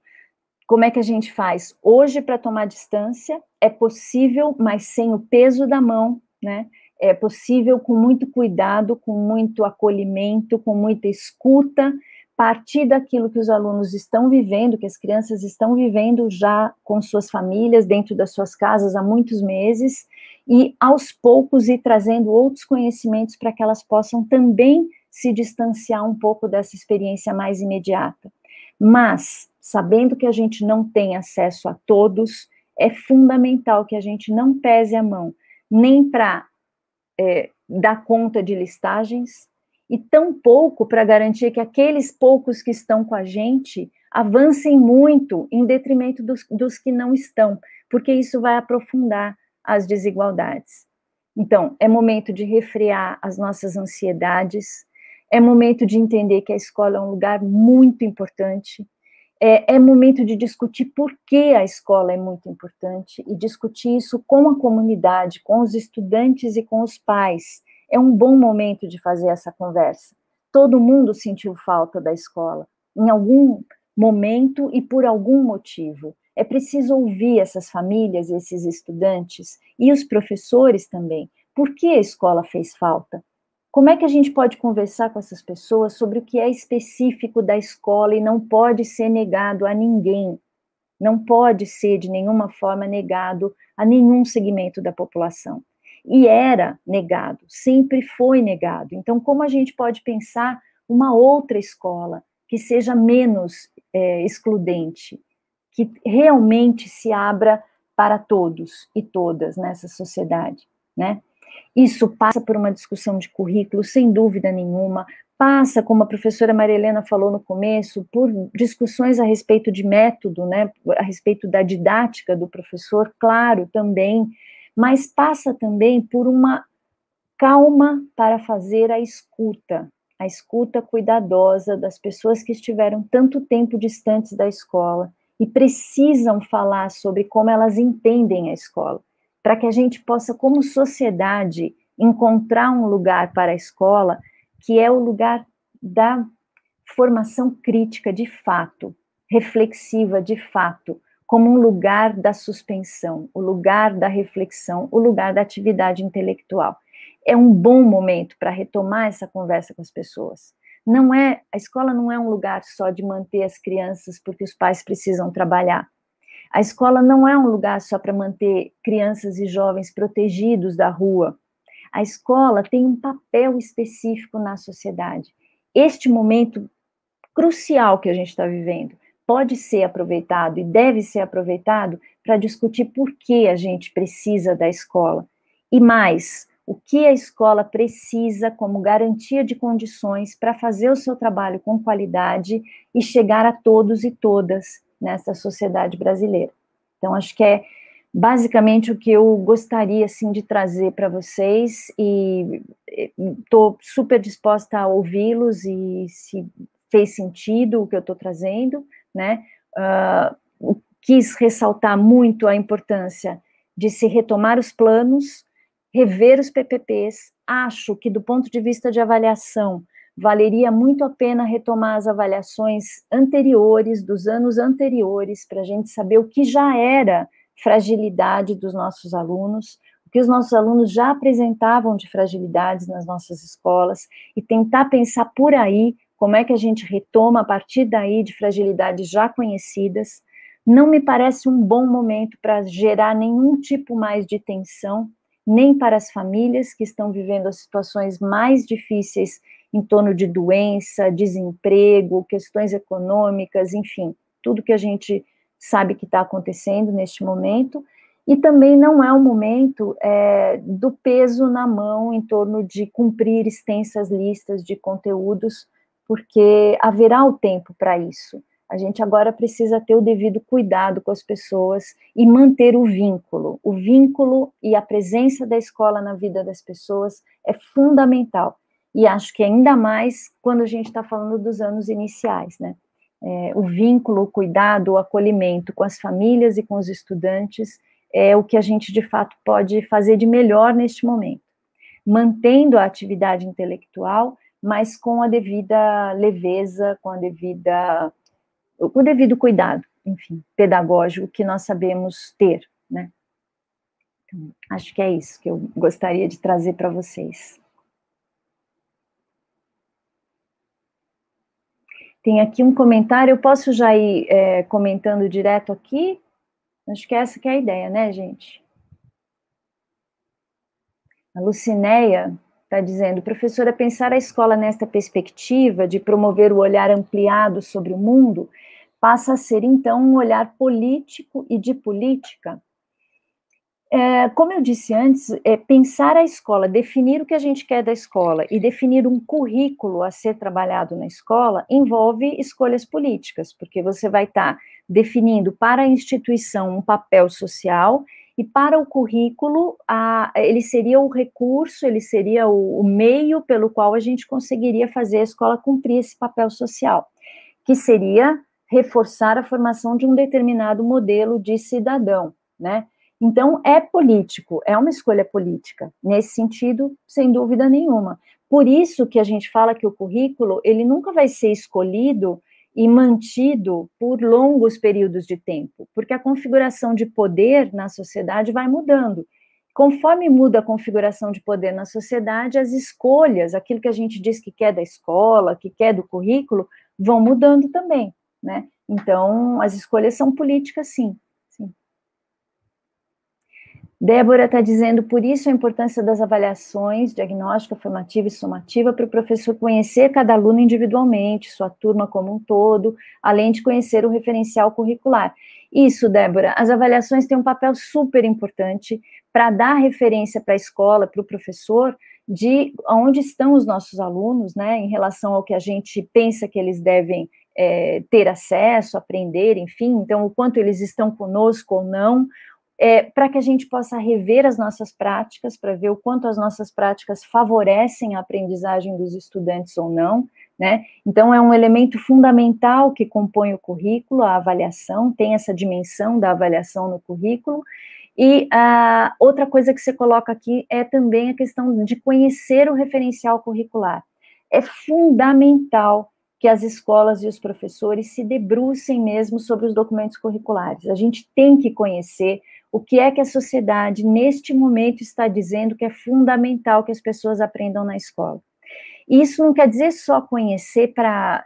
Como é que a gente faz? Hoje, para tomar distância, é possível, mas sem o peso da mão, né? É possível com muito cuidado, com muito acolhimento, com muita escuta, partir daquilo que os alunos estão vivendo, que as crianças estão vivendo já com suas famílias, dentro das suas casas há muitos meses, e aos poucos ir trazendo outros conhecimentos para que elas possam também se distanciar um pouco dessa experiência mais imediata. Mas, sabendo que a gente não tem acesso a todos, é fundamental que a gente não pese a mão, nem para dar conta de listagens, e tampouco para garantir que aqueles poucos que estão com a gente avancem muito em detrimento dos que não estão, porque isso vai aprofundar as desigualdades. Então, é momento de refrear as nossas ansiedades, é momento de entender que a escola é um lugar muito importante, é momento de discutir por que a escola é muito importante e discutir isso com a comunidade, com os estudantes e com os pais. É um bom momento de fazer essa conversa. Todo mundo sentiu falta da escola, em algum momento e por algum motivo. É preciso ouvir essas famílias, esses estudantes e os professores também. Por que a escola fez falta? Como é que a gente pode conversar com essas pessoas sobre o que é específico da escola e não pode ser negado a ninguém? Não pode ser, de nenhuma forma, negado a nenhum segmento da população. E era negado, sempre foi negado. Então, como a gente pode pensar uma outra escola que seja menos excludente, que realmente se abra para todos e todas nessa sociedade, né? Isso passa por uma discussão de currículo, sem dúvida nenhuma, passa, como a professora Maria Helena falou no começo, por discussões a respeito de método, né, a respeito da didática do professor, claro, também, mas passa também por uma calma para fazer a escuta cuidadosa das pessoas que estiveram tanto tempo distantes da escola e precisam falar sobre como elas entendem a escola, para que a gente possa, como sociedade, encontrar um lugar para a escola que é o lugar da formação crítica de fato, reflexiva de fato, como um lugar da suspensão, o lugar da reflexão, o lugar da atividade intelectual. É um bom momento para retomar essa conversa com as pessoas. A escola não é um lugar só de manter as crianças porque os pais precisam trabalhar. A escola não é um lugar só para manter crianças e jovens protegidos da rua. A escola tem um papel específico na sociedade. Este momento crucial que a gente está vivendo pode ser aproveitado e deve ser aproveitado para discutir por que a gente precisa da escola. E mais, o que a escola precisa como garantia de condições para fazer o seu trabalho com qualidade e chegar a todos e todas nessa sociedade brasileira. Então, acho que é basicamente o que eu gostaria, assim, de trazer para vocês, e estou super disposta a ouvi-los e se fez sentido o que eu estou trazendo, né? Quis ressaltar muito a importância de se retomar os planos, rever os PPPs. Acho que, do ponto de vista de avaliação, valeria muito a pena retomar as avaliações anteriores, dos anos anteriores, para a gente saber o que já era fragilidade dos nossos alunos, o que os nossos alunos já apresentavam de fragilidades nas nossas escolas, e tentar pensar por aí como é que a gente retoma a partir daí de fragilidades já conhecidas. Não me parece um bom momento para gerar nenhum tipo mais de tensão, nem para as famílias que estão vivendo as situações mais difíceis em torno de doença, desemprego, questões econômicas, enfim, tudo que a gente sabe que está acontecendo neste momento. E também não é o momento do peso na mão em torno de cumprir extensas listas de conteúdos, porque haverá o tempo para isso. A gente agora precisa ter o devido cuidado com as pessoas e manter o vínculo. O vínculo e a presença da escola na vida das pessoas é fundamental. E acho que ainda mais quando a gente está falando dos anos iniciais, né? O vínculo, o cuidado, o acolhimento com as famílias e com os estudantes é o que a gente, de fato, pode fazer de melhor neste momento. Mantendo a atividade intelectual, mas com a devida leveza, com a devida o devido cuidado, enfim, pedagógico que nós sabemos ter, né? Então, acho que é isso que eu gostaria de trazer para vocês. Tem aqui um comentário, eu posso já ir comentando direto aqui? Acho que essa que é a ideia, né, gente? A Lucinéia está dizendo, professora, pensar a escola nesta perspectiva de promover o olhar ampliado sobre o mundo passa a ser, então, um olhar político e de política. Como eu disse antes, pensar a escola, definir o que a gente quer da escola e definir um currículo a ser trabalhado na escola envolve escolhas políticas, porque você vai estar definindo para a instituição um papel social e para o currículo, ele seria o recurso, ele seria o meio pelo qual a gente conseguiria fazer a escola cumprir esse papel social, que seria reforçar a formação de um determinado modelo de cidadão, né? Então, é político, é uma escolha política, nesse sentido, sem dúvida nenhuma. Por isso que a gente fala que o currículo, ele nunca vai ser escolhido e mantido por longos períodos de tempo, porque a configuração de poder na sociedade vai mudando. Conforme muda a configuração de poder na sociedade, as escolhas, aquilo que a gente diz que quer da escola, que quer do currículo, vão mudando também, né? Então, as escolhas são políticas, sim. Débora está dizendo, por isso a importância das avaliações, diagnóstica, formativa e somativa, para o professor conhecer cada aluno individualmente, sua turma como um todo, além de conhecer o referencial curricular. Isso, Débora, as avaliações têm um papel super importante para dar referência para a escola, para o professor, de onde estão os nossos alunos, né, em relação ao que a gente pensa que eles devem ter acesso, aprender, enfim, então o quanto eles estão conosco ou não, para que a gente possa rever as nossas práticas, para ver o quanto as nossas práticas favorecem a aprendizagem dos estudantes ou não, né? Então, é um elemento fundamental que compõe o currículo, a avaliação, tem essa dimensão da avaliação no currículo, e outra coisa que você coloca aqui é também a questão de conhecer o referencial curricular. É fundamental que as escolas e os professores se debrucem mesmo sobre os documentos curriculares. A gente tem que conhecer o que é que a sociedade, neste momento, está dizendo que é fundamental que as pessoas aprendam na escola. E isso não quer dizer só conhecer para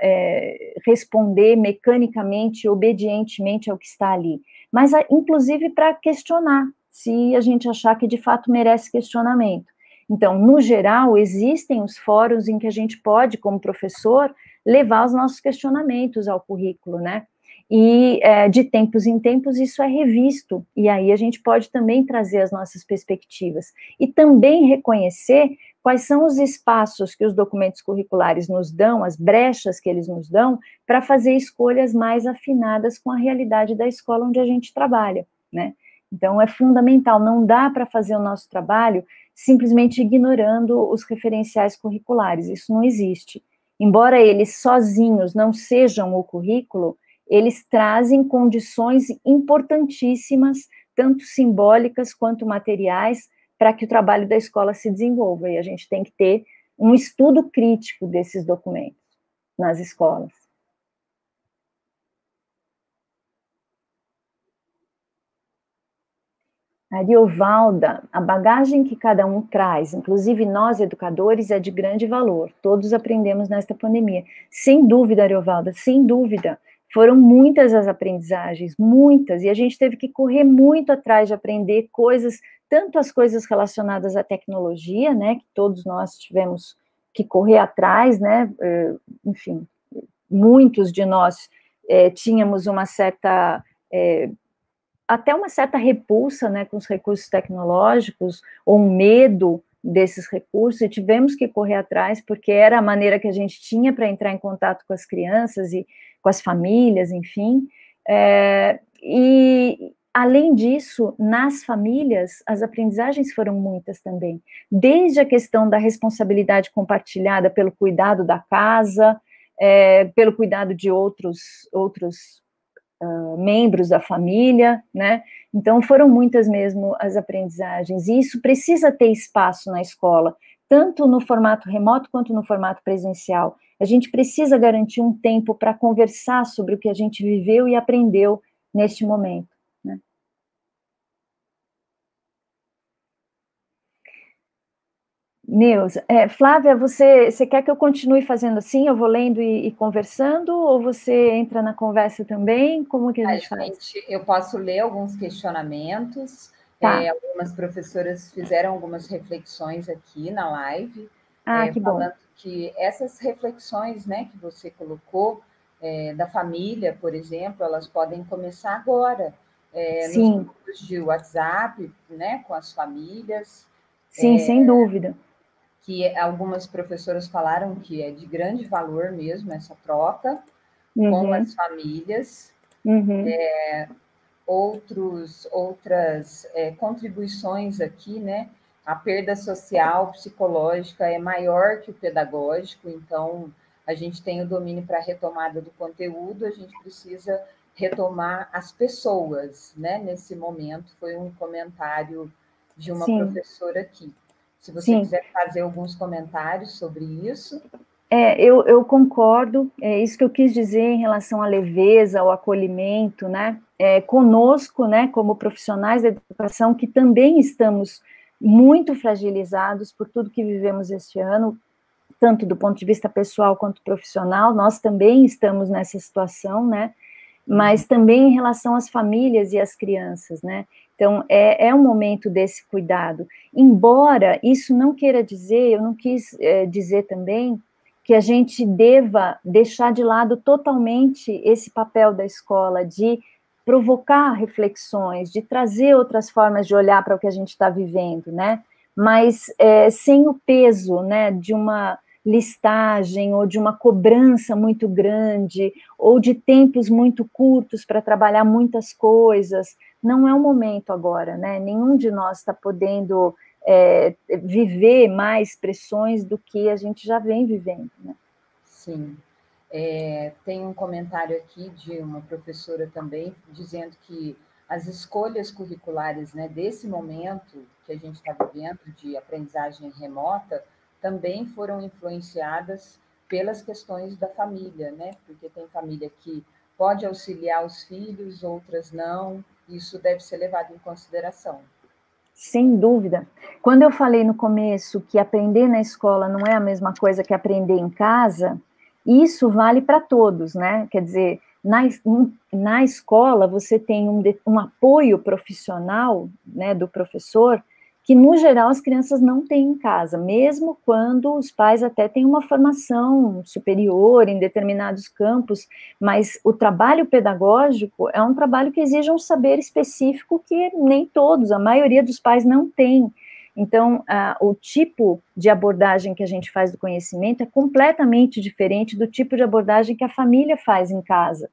responder mecanicamente, obedientemente ao que está ali, mas inclusive para questionar, se a gente achar que de fato merece questionamento. Então, no geral, existem os fóruns em que a gente pode, como professor, levar os nossos questionamentos ao currículo, né? E de tempos em tempos isso é revisto, e aí a gente pode também trazer as nossas perspectivas, e também reconhecer quais são os espaços que os documentos curriculares nos dão, as brechas que eles nos dão, para fazer escolhas mais afinadas com a realidade da escola onde a gente trabalha, né? Então é fundamental, não dá para fazer o nosso trabalho simplesmente ignorando os referenciais curriculares, isso não existe. Embora eles sozinhos não sejam o currículo, eles trazem condições importantíssimas, tanto simbólicas quanto materiais, para que o trabalho da escola se desenvolva, e a gente tem que ter um estudo crítico desses documentos nas escolas. Ariovalda, a bagagem que cada um traz, inclusive nós educadores, é de grande valor, todos aprendemos nesta pandemia. Sem dúvida, Ariovalda, sem dúvida. Foram muitas as aprendizagens, muitas, e a gente teve que correr muito atrás de aprender coisas, tanto as coisas relacionadas à tecnologia, né, que todos nós tivemos que correr atrás, né, enfim, muitos de nós tínhamos uma certa, até uma certa repulsa, né, com os recursos tecnológicos, ou um medo desses recursos, e tivemos que correr atrás, porque era a maneira que a gente tinha para entrar em contato com as crianças e com as famílias, enfim, e além disso, nas famílias, as aprendizagens foram muitas também, desde a questão da responsabilidade compartilhada pelo cuidado da casa, pelo cuidado de outros membros da família, né? Então foram muitas mesmo as aprendizagens, e isso precisa ter espaço na escola, tanto no formato remoto quanto no formato presencial. A gente precisa garantir um tempo para conversar sobre o que a gente viveu e aprendeu neste momento, né? Neuza, Flávia, você quer que eu continue fazendo assim? Eu vou lendo e conversando, ou você entra na conversa também? Como que a gente faz? Eu posso ler alguns questionamentos. Tá. Algumas professoras fizeram algumas reflexões aqui na live, Que bom. falando que essas reflexões, né, que você colocou, da família, por exemplo, elas podem começar agora, nos grupos de WhatsApp, né, com as famílias. Sim, sem dúvida. Que algumas professoras falaram que é de grande valor mesmo essa troca com as famílias. Outras contribuições aqui, né? A perda social, psicológica é maior que o pedagógico, então a gente tem o domínio para a retomada do conteúdo, a gente precisa retomar as pessoas, né? Nesse momento, foi um comentário de uma professora aqui. Se você quiser fazer alguns comentários sobre isso. Eu concordo, é isso que eu quis dizer em relação à leveza, ao acolhimento, né? Conosco, né, como profissionais da educação, que também estamos muito fragilizados por tudo que vivemos este ano, tanto do ponto de vista pessoal quanto profissional, nós também estamos nessa situação, né? Mas também em relação às famílias e às crianças, né? Então, é um momento desse cuidado. Embora isso não queira dizer, eu não quis dizer também que a gente deva deixar de lado totalmente esse papel da escola de provocar reflexões, de trazer outras formas de olhar para o que a gente está vivendo, né? Mas sem o peso, né, de uma listagem ou de uma cobrança muito grande ou de tempos muito curtos para trabalhar muitas coisas. Não é o momento agora, né? Nenhum de nós está podendo viver mais pressões do que a gente já vem vivendo, né? Sim. Tem um comentário aqui de uma professora também, dizendo que as escolhas curriculares, né, desse momento que a gente está vivendo, de aprendizagem remota, também foram influenciadas pelas questões da família, né? Porque tem família que pode auxiliar os filhos, outras não, isso deve ser levado em consideração. Sem dúvida. Quando eu falei no começo que aprender na escola não é a mesma coisa que aprender em casa, isso vale para todos, né? Quer dizer, na escola você tem um apoio profissional, né, do professor, que no geral as crianças não têm em casa, mesmo quando os pais até têm uma formação superior em determinados campos, mas o trabalho pedagógico é um trabalho que exige um saber específico que nem todos, a maioria dos pais não tem. Então, o tipo de abordagem que a gente faz do conhecimento é completamente diferente do tipo de abordagem que a família faz em casa.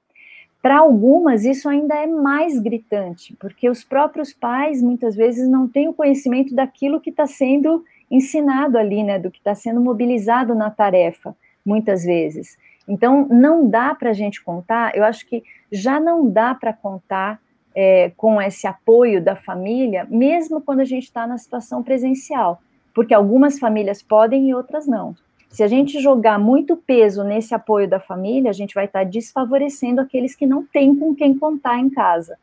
Para algumas, isso ainda é mais gritante, porque os próprios pais, muitas vezes, não têm o conhecimento daquilo que está sendo ensinado ali, né, do que está sendo mobilizado na tarefa, muitas vezes. Então, não dá para a gente contar, eu acho que já não dá para contar com esse apoio da família, mesmo quando a gente está na situação presencial, porque algumas famílias podem e outras não. Se a gente jogar muito peso nesse apoio da família, a gente vai estar desfavorecendo aqueles que não têm com quem contar em casa.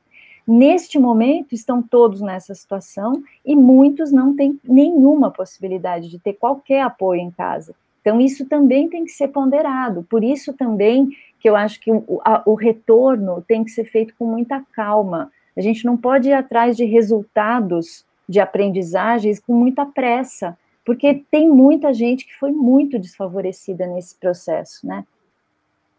Neste momento, estão todos nessa situação e muitos não têm nenhuma possibilidade de ter qualquer apoio em casa. Então, isso também tem que ser ponderado. Por isso também que eu acho que o retorno tem que ser feito com muita calma. A gente não pode ir atrás de resultados de aprendizagens com muita pressa, porque tem muita gente que foi muito desfavorecida nesse processo, né?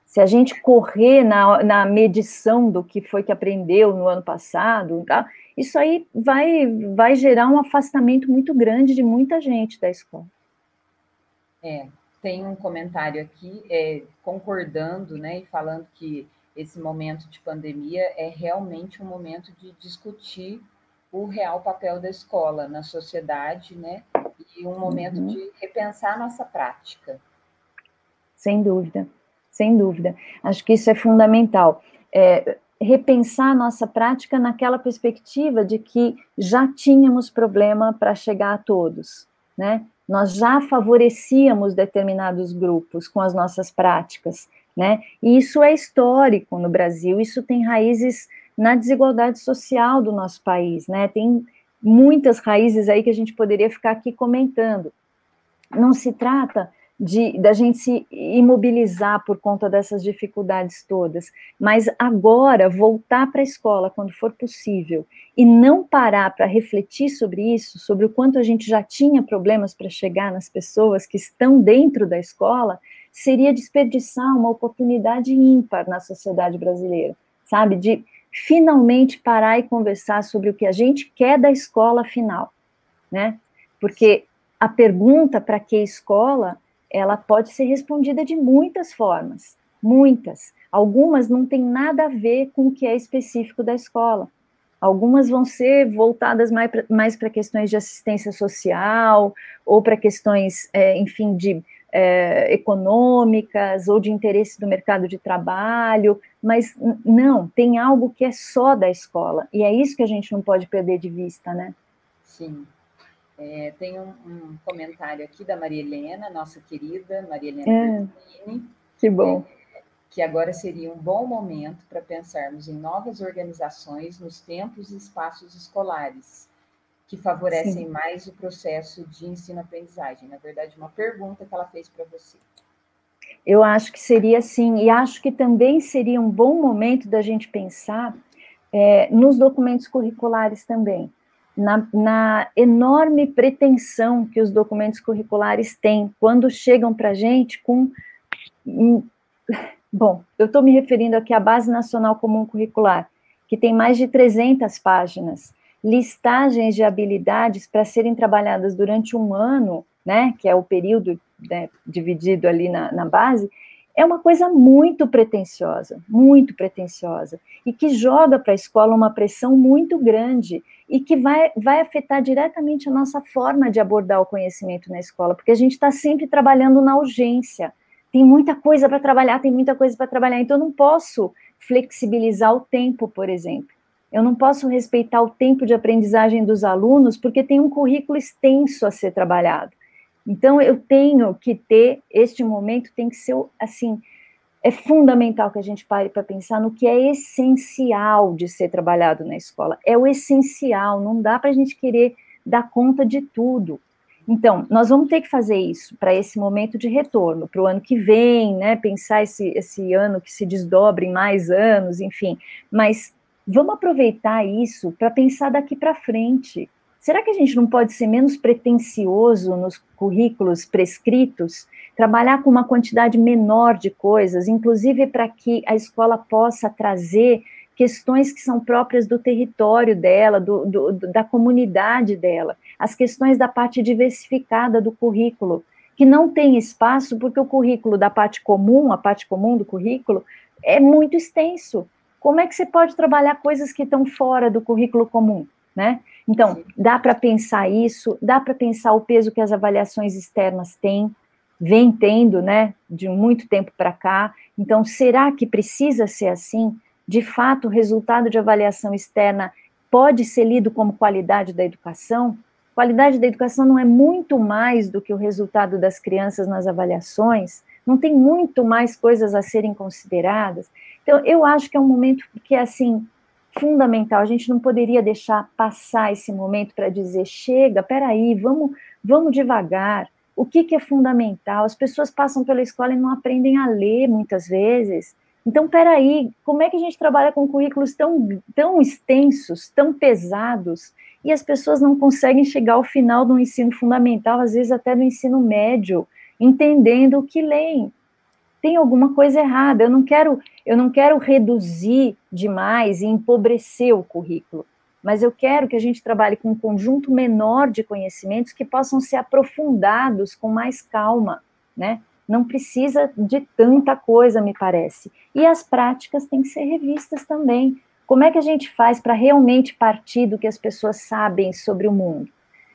Se a gente correr na medição do que foi que aprendeu no ano passado, tá? Isso aí vai gerar um afastamento muito grande de muita gente da escola. Tem um comentário aqui concordando, né, e falando que esse momento de pandemia é realmente um momento de discutir o real papel da escola na sociedade, né, e um momento de repensar a nossa prática. Sem dúvida, sem dúvida. Acho que isso é fundamental. Repensar a nossa prática naquela perspectiva de que já tínhamos problema para chegar a todos, né? nós já favorecíamos determinados grupos com as nossas práticas, né? E isso é histórico no Brasil, isso tem raízes na desigualdade social do nosso país, né? Tem muitas raízes aí que a gente poderia ficar aqui comentando. Não se trata da gente se imobilizar por conta dessas dificuldades todas, mas agora voltar para a escola quando for possível e não parar para refletir sobre isso, sobre o quanto a gente já tinha problemas para chegar nas pessoas que estão dentro da escola, seria desperdiçar uma oportunidade ímpar na sociedade brasileira, sabe? De finalmente parar e conversar sobre o que a gente quer da escola afinal, né? Porque a pergunta para que escola, ela pode ser respondida de muitas formas, muitas. Algumas não têm nada a ver com o que é específico da escola. Algumas vão ser voltadas mais para questões de assistência social, ou para questões, enfim, econômicas, ou de interesse do mercado de trabalho, mas não, tem algo que é só da escola, e é isso que a gente não pode perder de vista, né? Sim. Tem um comentário aqui da Maria Helena, nossa querida Maria Helena Bertolini. Que bom. Que agora seria um bom momento para pensarmos em novas organizações nos tempos e espaços escolares, que favorecem mais o processo de ensino-aprendizagem. Na verdade, uma pergunta que ela fez para você. Eu acho que seria sim, e acho que também seria um bom momento da gente pensar nos documentos curriculares também, na enorme pretensão que os documentos curriculares têm quando chegam para a gente com... Bom, eu estou me referindo aqui à Base Nacional Comum Curricular, que tem mais de 300 páginas, listagens de habilidades para serem trabalhadas durante um ano, né, que é o período, né, dividido ali na base, é uma coisa muito pretensiosa, e que joga para a escola uma pressão muito grande, e que vai afetar diretamente a nossa forma de abordar o conhecimento na escola, porque a gente está sempre trabalhando na urgência, tem muita coisa para trabalhar, então eu não posso flexibilizar o tempo, por exemplo. Eu não posso respeitar o tempo de aprendizagem dos alunos, porque tem um currículo extenso a ser trabalhado. Então, eu tenho que ter, este momento tem que ser, assim, é fundamental que a gente pare para pensar no que é essencial de ser trabalhado na escola. É o essencial, não dá para a gente querer dar conta de tudo. Então, nós vamos ter que fazer isso para esse momento de retorno, para o ano que vem, né, pensar esse ano que se desdobre em mais anos, enfim, mas vamos aproveitar isso para pensar daqui para frente. Será que a gente não pode ser menos pretensioso nos currículos prescritos, trabalhar com uma quantidade menor de coisas, inclusive para que a escola possa trazer questões que são próprias do território dela, da comunidade dela, as questões da parte diversificada do currículo, que não tem espaço porque o currículo da parte comum, a parte comum do currículo, é muito extenso. Como é que você pode trabalhar coisas que estão fora do currículo comum, né? Então, dá para pensar isso, dá para pensar o peso que as avaliações externas vem tendo, né, de muito tempo para cá. Então, será que precisa ser assim? De fato, o resultado de avaliação externa pode ser lido como qualidade da educação? Qualidade da educação não é muito mais do que o resultado das crianças nas avaliações? Não tem muito mais coisas a serem consideradas? Então, eu acho que é um momento que é, assim, fundamental. A gente não poderia deixar passar esse momento para dizer, chega, peraí, vamos devagar. O que é fundamental? As pessoas passam pela escola e não aprendem a ler, muitas vezes. Então, peraí, como é que a gente trabalha com currículos tão extensos, tão pesados, e as pessoas não conseguem chegar ao final do ensino fundamental, às vezes até do ensino médio, entendendo o que leem? Tem alguma coisa errada. Eu não quero reduzir demais e empobrecer o currículo, mas eu quero que a gente trabalhe com um conjunto menor de conhecimentos que possam ser aprofundados com mais calma, né? Não precisa de tanta coisa, me parece. E as práticas têm que ser revistas também. Como é que a gente faz para realmente partir do que as pessoas sabem sobre o mundo?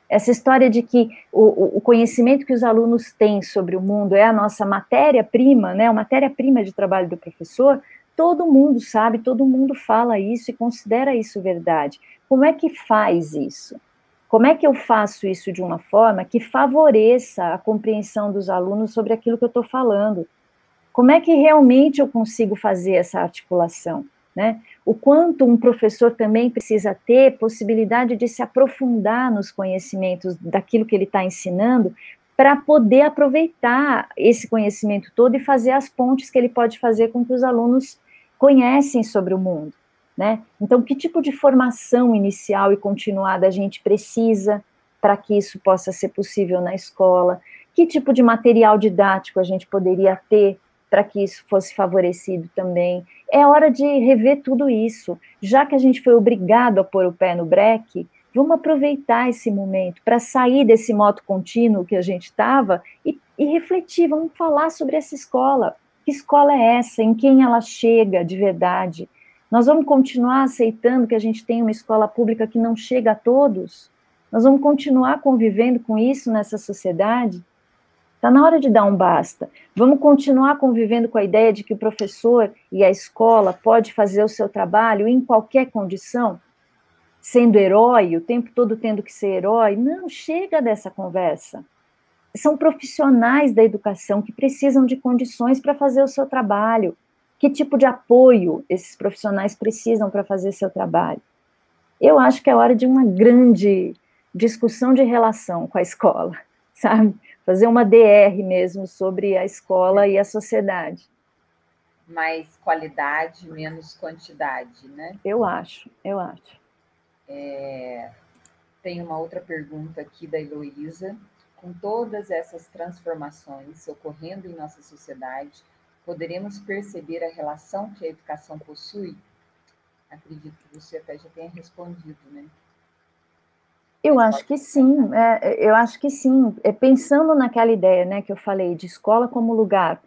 Essa história de que o conhecimento que os alunos têm sobre o mundo é a nossa matéria-prima, né, a matéria-prima de trabalho do professor, todo mundo sabe, todo mundo fala isso e considera isso verdade. Como é que faz isso? Como é que eu faço isso de uma forma que favoreça a compreensão dos alunos sobre aquilo que eu estou falando? Como é que realmente eu consigo fazer essa articulação, né? O quanto um professor também precisa ter possibilidade de se aprofundar nos conhecimentos daquilo que ele está ensinando, para poder aproveitar esse conhecimento todo e fazer as pontes que ele pode fazer com que os alunos conhecem sobre o mundo, né? Então, que tipo de formação inicial e continuada a gente precisa para que isso possa ser possível na escola? Que tipo de material didático a gente poderia ter para que isso fosse favorecido também? É hora de rever tudo isso. Já que a gente foi obrigado a pôr o pé no breque, vamos aproveitar esse momento para sair desse modo contínuo que a gente estava e refletir, vamos falar sobre essa escola. Que escola é essa? Em quem ela chega de verdade? Nós vamos continuar aceitando que a gente tem uma escola pública que não chega a todos? Nós vamos continuar convivendo com isso nessa sociedade? Está na hora de dar um basta. Vamos continuar convivendo com a ideia de que o professor e a escola pode fazer o seu trabalho em qualquer condição, sendo herói, o tempo todo tendo que ser herói? Não, chega dessa conversa. São profissionais da educação que precisam de condições para fazer o seu trabalho. Que tipo de apoio esses profissionais precisam para fazer seu trabalho? Eu acho que é hora de uma grande discussão de relação com a escola, sabe? Fazer uma DR mesmo sobre a escola e a sociedade. Mais qualidade, menos quantidade, né? Eu acho. Tem uma outra pergunta aqui da Heloísa. Com todas essas transformações ocorrendo em nossa sociedade, poderemos perceber a relação que a educação possui? Acredito que você até já tenha respondido, né? Eu acho que sim, eu acho que sim. Pensando naquela ideia, né, que eu falei, de escola como lugar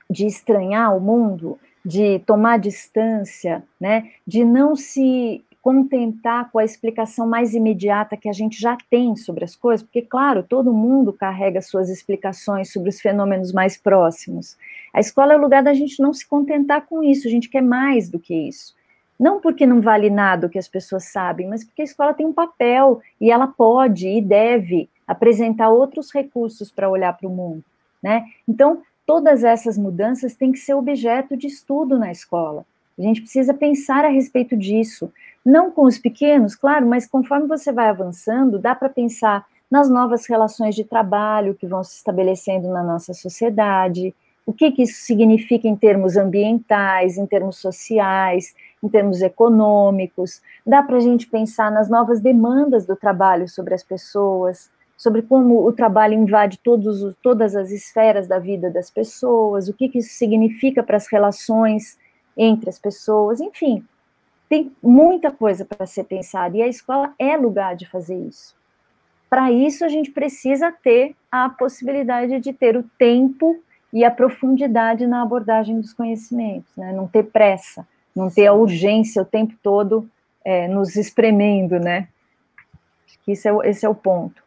de estranhar o mundo, de tomar distância, né, de não se contentar com a explicação mais imediata que a gente já tem sobre as coisas, porque, claro, todo mundo carrega suas explicações sobre os fenômenos mais próximos. A escola é o lugar da gente não se contentar com isso, a gente quer mais do que isso. Não porque não vale nada o que as pessoas sabem, mas porque a escola tem um papel e ela pode e deve apresentar outros recursos para olhar para o mundo, né? Então, todas essas mudanças têm que ser objeto de estudo na escola. A gente precisa pensar a respeito disso. Não com os pequenos, claro, mas conforme você vai avançando, dá para pensar nas novas relações de trabalho que vão se estabelecendo na nossa sociedade, o que isso significa em termos ambientais, em termos sociais, em termos econômicos. Dá para a gente pensar nas novas demandas do trabalho sobre as pessoas, sobre como o trabalho invade todas as esferas da vida das pessoas, o que isso significa para as relações entre as pessoas, enfim, tem muita coisa para ser pensada, e a escola é lugar de fazer isso. Para isso, a gente precisa ter a possibilidade de ter o tempo e a profundidade na abordagem dos conhecimentos, né? Não ter pressa, não ter a urgência o tempo todo nos espremendo, né? Acho que esse é o ponto.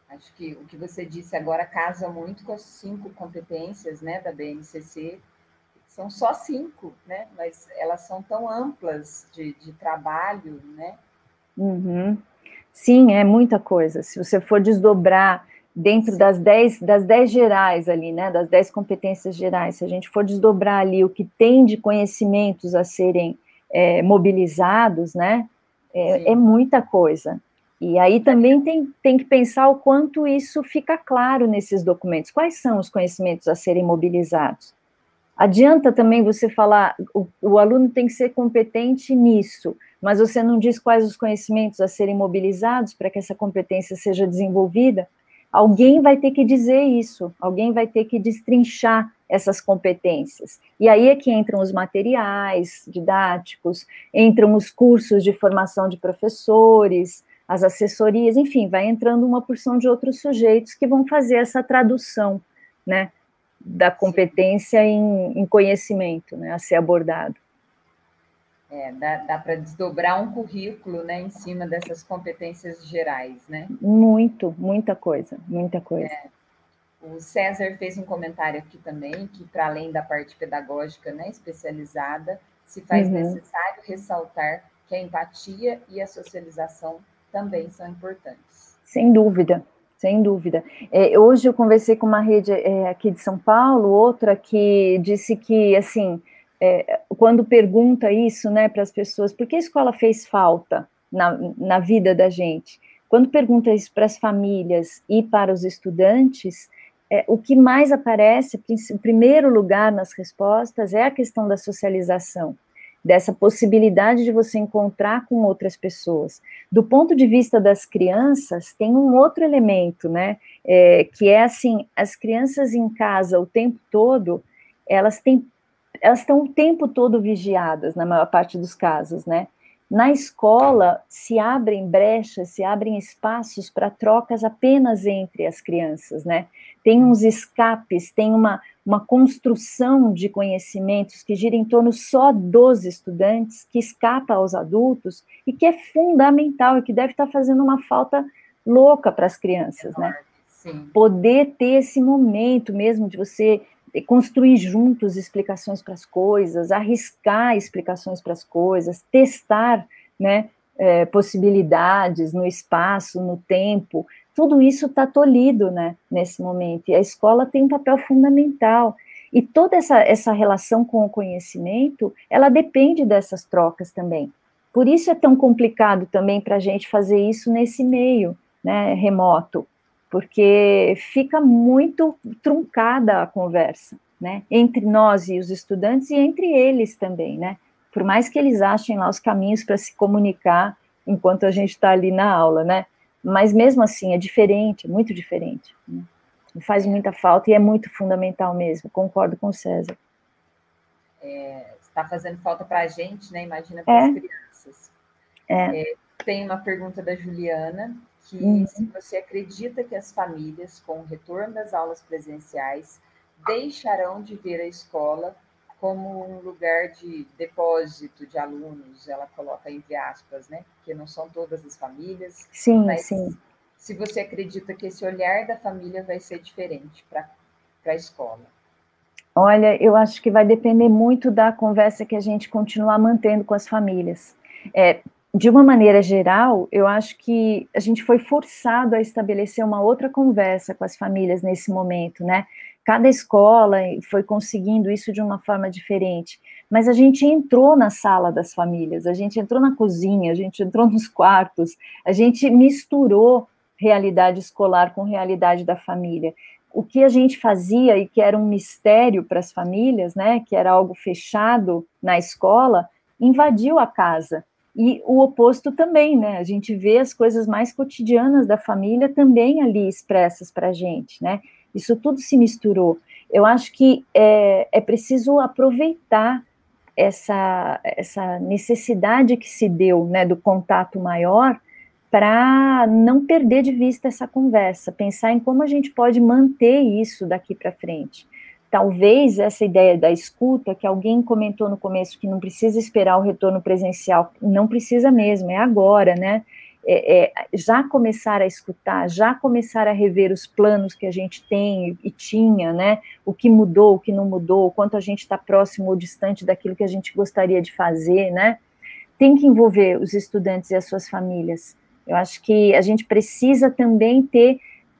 Acho que o que você disse agora casa muito com as 5 competências, né, da BNCC. São só 5, né, mas elas são tão amplas de trabalho, né? Uhum. Sim, é muita coisa. Se você for desdobrar dentro das 10 gerais ali, né, das 10 competências gerais, se a gente for desdobrar ali o que tem de conhecimentos a serem mobilizados, né, é muita coisa. E aí também tem que pensar o quanto isso fica claro nesses documentos. Quais são os conhecimentos a serem mobilizados? Adianta também você falar, o aluno tem que ser competente nisso, mas você não diz quais os conhecimentos a serem mobilizados para que essa competência seja desenvolvida? Alguém vai ter que dizer isso, alguém vai ter que destrinchar essas competências. E aí é que entram os materiais didáticos, entram os cursos de formação de professores, as assessorias, enfim, vai entrando uma porção de outros sujeitos que vão fazer essa tradução, né, da competência em conhecimento, né, a ser abordado. Dá para desdobrar um currículo, né, em cima dessas competências gerais, né? Muita coisa. O César fez um comentário aqui também, que para além da parte pedagógica, né, especializada, se faz necessário ressaltar que a empatia e a socialização também são importantes. Sem dúvida, sem dúvida. Hoje eu conversei com uma rede aqui de São Paulo, outra que disse que, assim, quando pergunta isso, né, para as pessoas, por que a escola fez falta na vida da gente? Quando pergunta isso para as famílias e para os estudantes, o que mais aparece, em primeiro lugar nas respostas, é a questão da socialização, dessa possibilidade de você encontrar com outras pessoas. Do ponto de vista das crianças, tem um outro elemento, né, que é assim, as crianças em casa o tempo todo, elas estão o tempo todo vigiadas, na maior parte dos casos, né. Na escola, se abrem brechas, se abrem espaços para trocas apenas entre as crianças, né? Tem uns escapes, tem uma construção de conhecimentos que gira em torno só dos estudantes, que escapa aos adultos, e que é fundamental, e que deve estar fazendo uma falta louca para as crianças, né? Sim. Poder ter esse momento mesmo de você construir juntos explicações para as coisas, arriscar explicações para as coisas, testar, né, possibilidades no espaço, no tempo, tudo isso está tolhido, né, nesse momento, e a escola tem um papel fundamental, e toda essa relação com o conhecimento, ela depende dessas trocas também, por isso é tão complicado também para a gente fazer isso nesse meio, né, remoto, porque fica muito truncada a conversa, né, entre nós e os estudantes e entre eles também, né, por mais que eles achem lá os caminhos para se comunicar enquanto a gente está ali na aula, né, mas mesmo assim é diferente, muito diferente, né? Faz muita falta e é muito fundamental mesmo, concordo com o César. Está fazendo falta para a gente, né, imagina para as crianças. Tem uma pergunta da Juliana, que se você acredita que as famílias, com o retorno das aulas presenciais, deixarão de ver a escola como um lugar de depósito de alunos, ela coloca entre aspas, né? Porque não são todas as famílias. Sim, mas sim. Se você acredita que esse olhar da família vai ser diferente para a escola? Olha, eu acho que vai depender muito da conversa que a gente continuar mantendo com as famílias. De uma maneira geral, eu acho que a gente foi forçado a estabelecer uma outra conversa com as famílias nesse momento, né? Cada escola foi conseguindo isso de uma forma diferente, mas a gente entrou na sala das famílias, a gente entrou na cozinha, a gente entrou nos quartos, a gente misturou realidade escolar com realidade da família. O que a gente fazia e que era um mistério para as famílias, né, que era algo fechado na escola, invadiu a casa. E o oposto também, né? A gente vê as coisas mais cotidianas da família também ali expressas para a gente, né? Isso tudo se misturou. Eu acho que é preciso aproveitar essa necessidade que se deu, né, do contato maior, para não perder de vista essa conversa, pensar em como a gente pode manter isso daqui para frente. Talvez essa ideia da escuta, que alguém comentou no começo, que não precisa esperar o retorno presencial, não precisa mesmo, é agora, né? Já começar a escutar, já começar a rever os planos que a gente tem e tinha, né? O que mudou, o que não mudou, o quanto a gente está próximo ou distante daquilo que a gente gostaria de fazer, né? Tem que envolver os estudantes e as suas famílias. Eu acho que a gente precisa também ter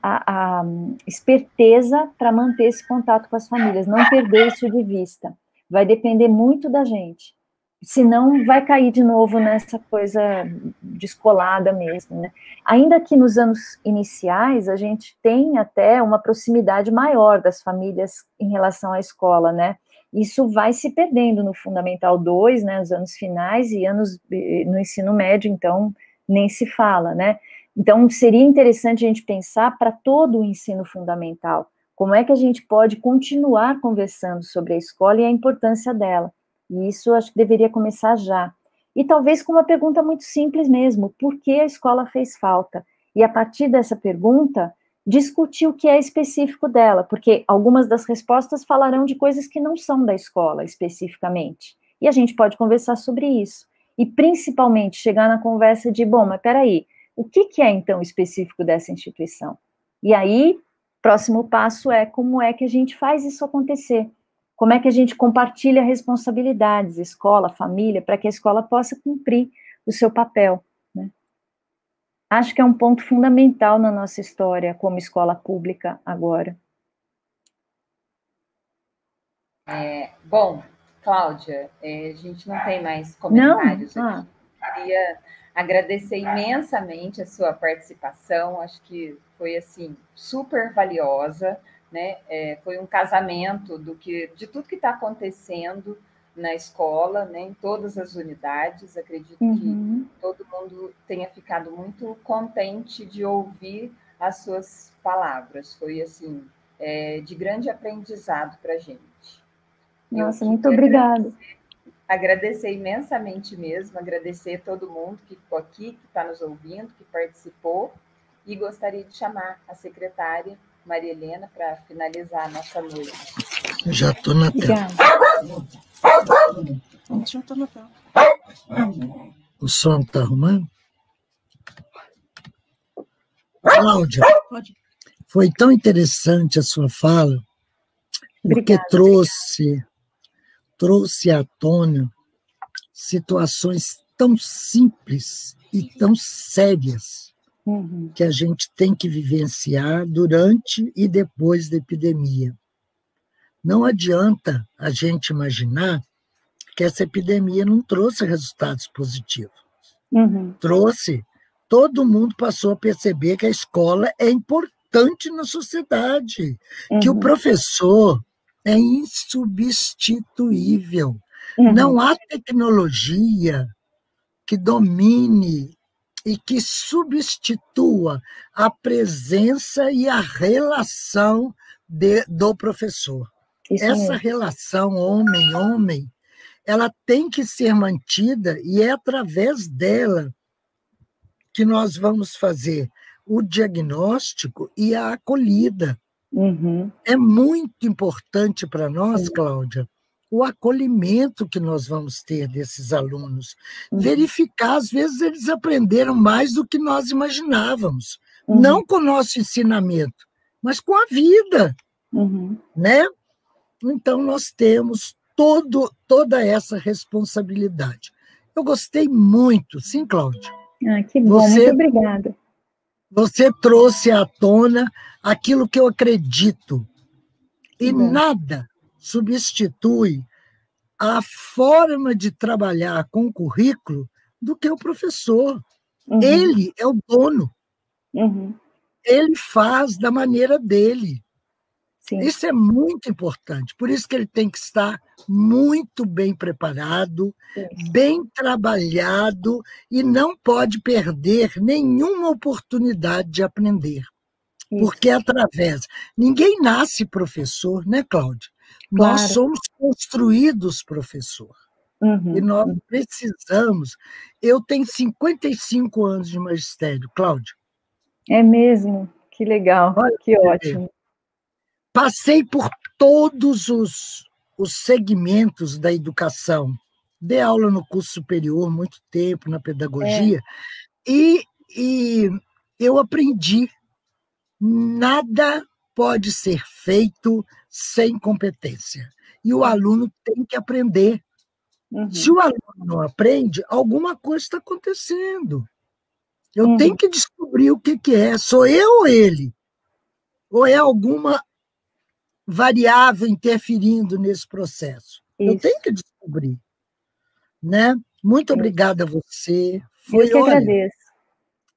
a esperteza para manter esse contato com as famílias, não perder isso de vista. Vai depender muito da gente. Senão vai cair de novo nessa coisa descolada mesmo, né? Ainda que nos anos iniciais a gente tem até uma proximidade maior das famílias em relação à escola, né? Isso vai se perdendo no Fundamental 2, né, nos anos finais, e no ensino médio, então, nem se fala, né? Então, seria interessante a gente pensar para todo o ensino fundamental, como é que a gente pode continuar conversando sobre a escola e a importância dela. E isso acho que deveria começar já. E talvez com uma pergunta muito simples mesmo, por que a escola fez falta? E a partir dessa pergunta, discutir o que é específico dela, porque algumas das respostas falarão de coisas que não são da escola especificamente. E a gente pode conversar sobre isso. E principalmente chegar na conversa de, bom, mas peraí, o que é então específico dessa instituição? E aí, próximo passo é como é que a gente faz isso acontecer? Como é que a gente compartilha responsabilidades, escola, família, para que a escola possa cumprir o seu papel, né? Acho que é um ponto fundamental na nossa história como escola pública agora. Bom, Cláudia, a gente não tem mais comentários aqui. Queria agradecer imensamente a sua participação, acho que foi, assim, super valiosa, né? Foi um casamento de tudo que está acontecendo na escola, né? Em todas as unidades. Acredito que todo mundo tenha ficado muito contente de ouvir as suas palavras. Foi, assim, de grande aprendizado para a gente. Nossa, muito obrigada. Agradecer imensamente mesmo, agradecer a todo mundo que ficou aqui, que está nos ouvindo, que participou, e gostaria de chamar a secretária Maria Helena para finalizar a nossa noite. Já estou na tela. Já estou na tela. O som está arrumando? Cláudia, foi tão interessante a sua fala, porque trouxe à tona situações tão simples e tão sérias que a gente tem que vivenciar durante e depois da epidemia. Não adianta a gente imaginar que essa epidemia não trouxe resultados positivos. Trouxe. Todo mundo passou a perceber que a escola é importante na sociedade, que o professor é insubstituível. Não há tecnologia que domine e que substitua a presença e a relação do professor. Essa relação homem-homem, ela tem que ser mantida e é através dela que nós vamos fazer o diagnóstico e a acolhida. É muito importante para nós, Cláudia, o acolhimento que nós vamos ter desses alunos. Verificar, às vezes, eles aprenderam mais do que nós imaginávamos. Não com o nosso ensinamento, mas com a vida. Né? Então, nós temos toda essa responsabilidade. Eu gostei muito. Sim, Cláudia? Que bom, muito obrigada. Você trouxe à tona aquilo que eu acredito. E nada substitui a forma de trabalhar com o currículo do que o professor. Ele é o dono. Ele faz da maneira dele. Sim. Isso é muito importante. Por isso que ele tem que estar muito bem preparado, bem trabalhado e não pode perder nenhuma oportunidade de aprender. Porque através... Ninguém nasce professor, né, Cláudia? Claro. Nós somos construídos professor. E nós precisamos... Eu tenho 55 anos de magistério, Cláudia. É mesmo? Que legal, que ótimo. Passei por todos os segmentos da educação. Dei aula no curso superior muito tempo, na pedagogia, e eu aprendi. Nada pode ser feito sem competência. E o aluno tem que aprender. Se o aluno não aprende, alguma coisa está acontecendo. Eu tenho que descobrir o que é. Sou eu ou ele? Ou é alguma variável interferindo nesse processo? Eu tenho que descobrir. Né? Muito obrigada a você. Eu que agradeço.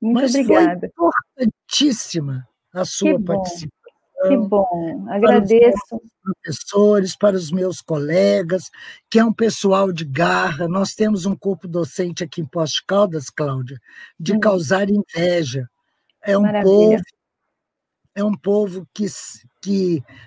Muito obrigada. Foi importantíssima a sua participação. Que bom, agradeço. Para os professores, para os meus colegas, que é um pessoal de garra. Nós temos um corpo docente aqui em Poços de Caldas, Cláudia, de causar inveja. É um povo que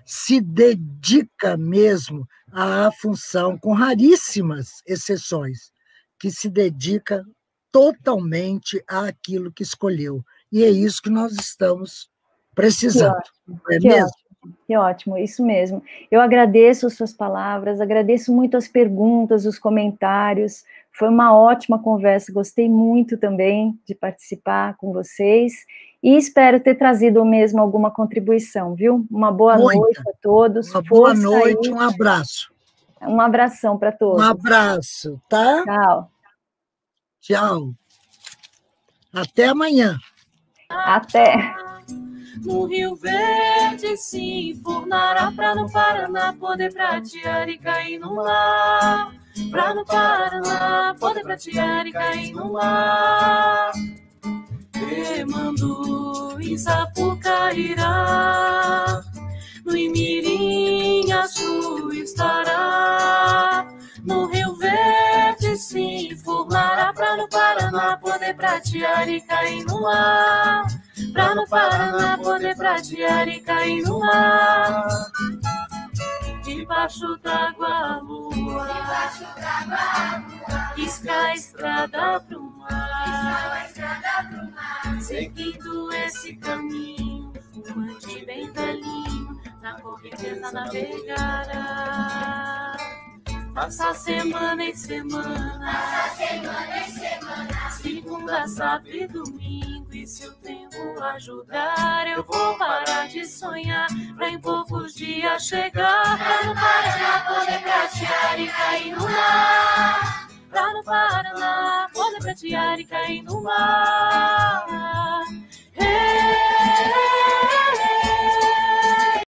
se dedica mesmo à função, com raríssimas exceções, que se dedica totalmente àquilo que escolheu. E é isso que nós estamos precisando. Que ótimo, isso mesmo. Eu agradeço as suas palavras, agradeço muito as perguntas, os comentários. Foi uma ótima conversa, gostei muito também de participar com vocês e espero ter trazido mesmo alguma contribuição, viu? Uma boa noite a todos. Uma boa noite, um abraço. Um abração para todos. Um abraço, tá? Tchau. Tchau. Até amanhã. Até! No Rio Verde se enfurnará pra no Paraná poder pratear e cair no mar. Pra no Paraná poder pratear e cair no mar. Remandu em Sapucairá, no Imirim azul estará. No Rio Verde se enfurnará pra no Paraná poder pratear e cair no mar. Pra no Paraná poder pratear e cair no mar. Debaixo d'água a lua, risca a estrada pro mar. Seguindo esse caminho, fumante bem velhinho, na correnteza navegará. Passa semana em semana, segunda, sábado e domingo. E se o tempo ajudar, eu vou parar de sonhar, pra em poucos dias chegar. Pra no Paraná poder pratear e cair no mar. Pra no Paraná poder pratear e cair no mar.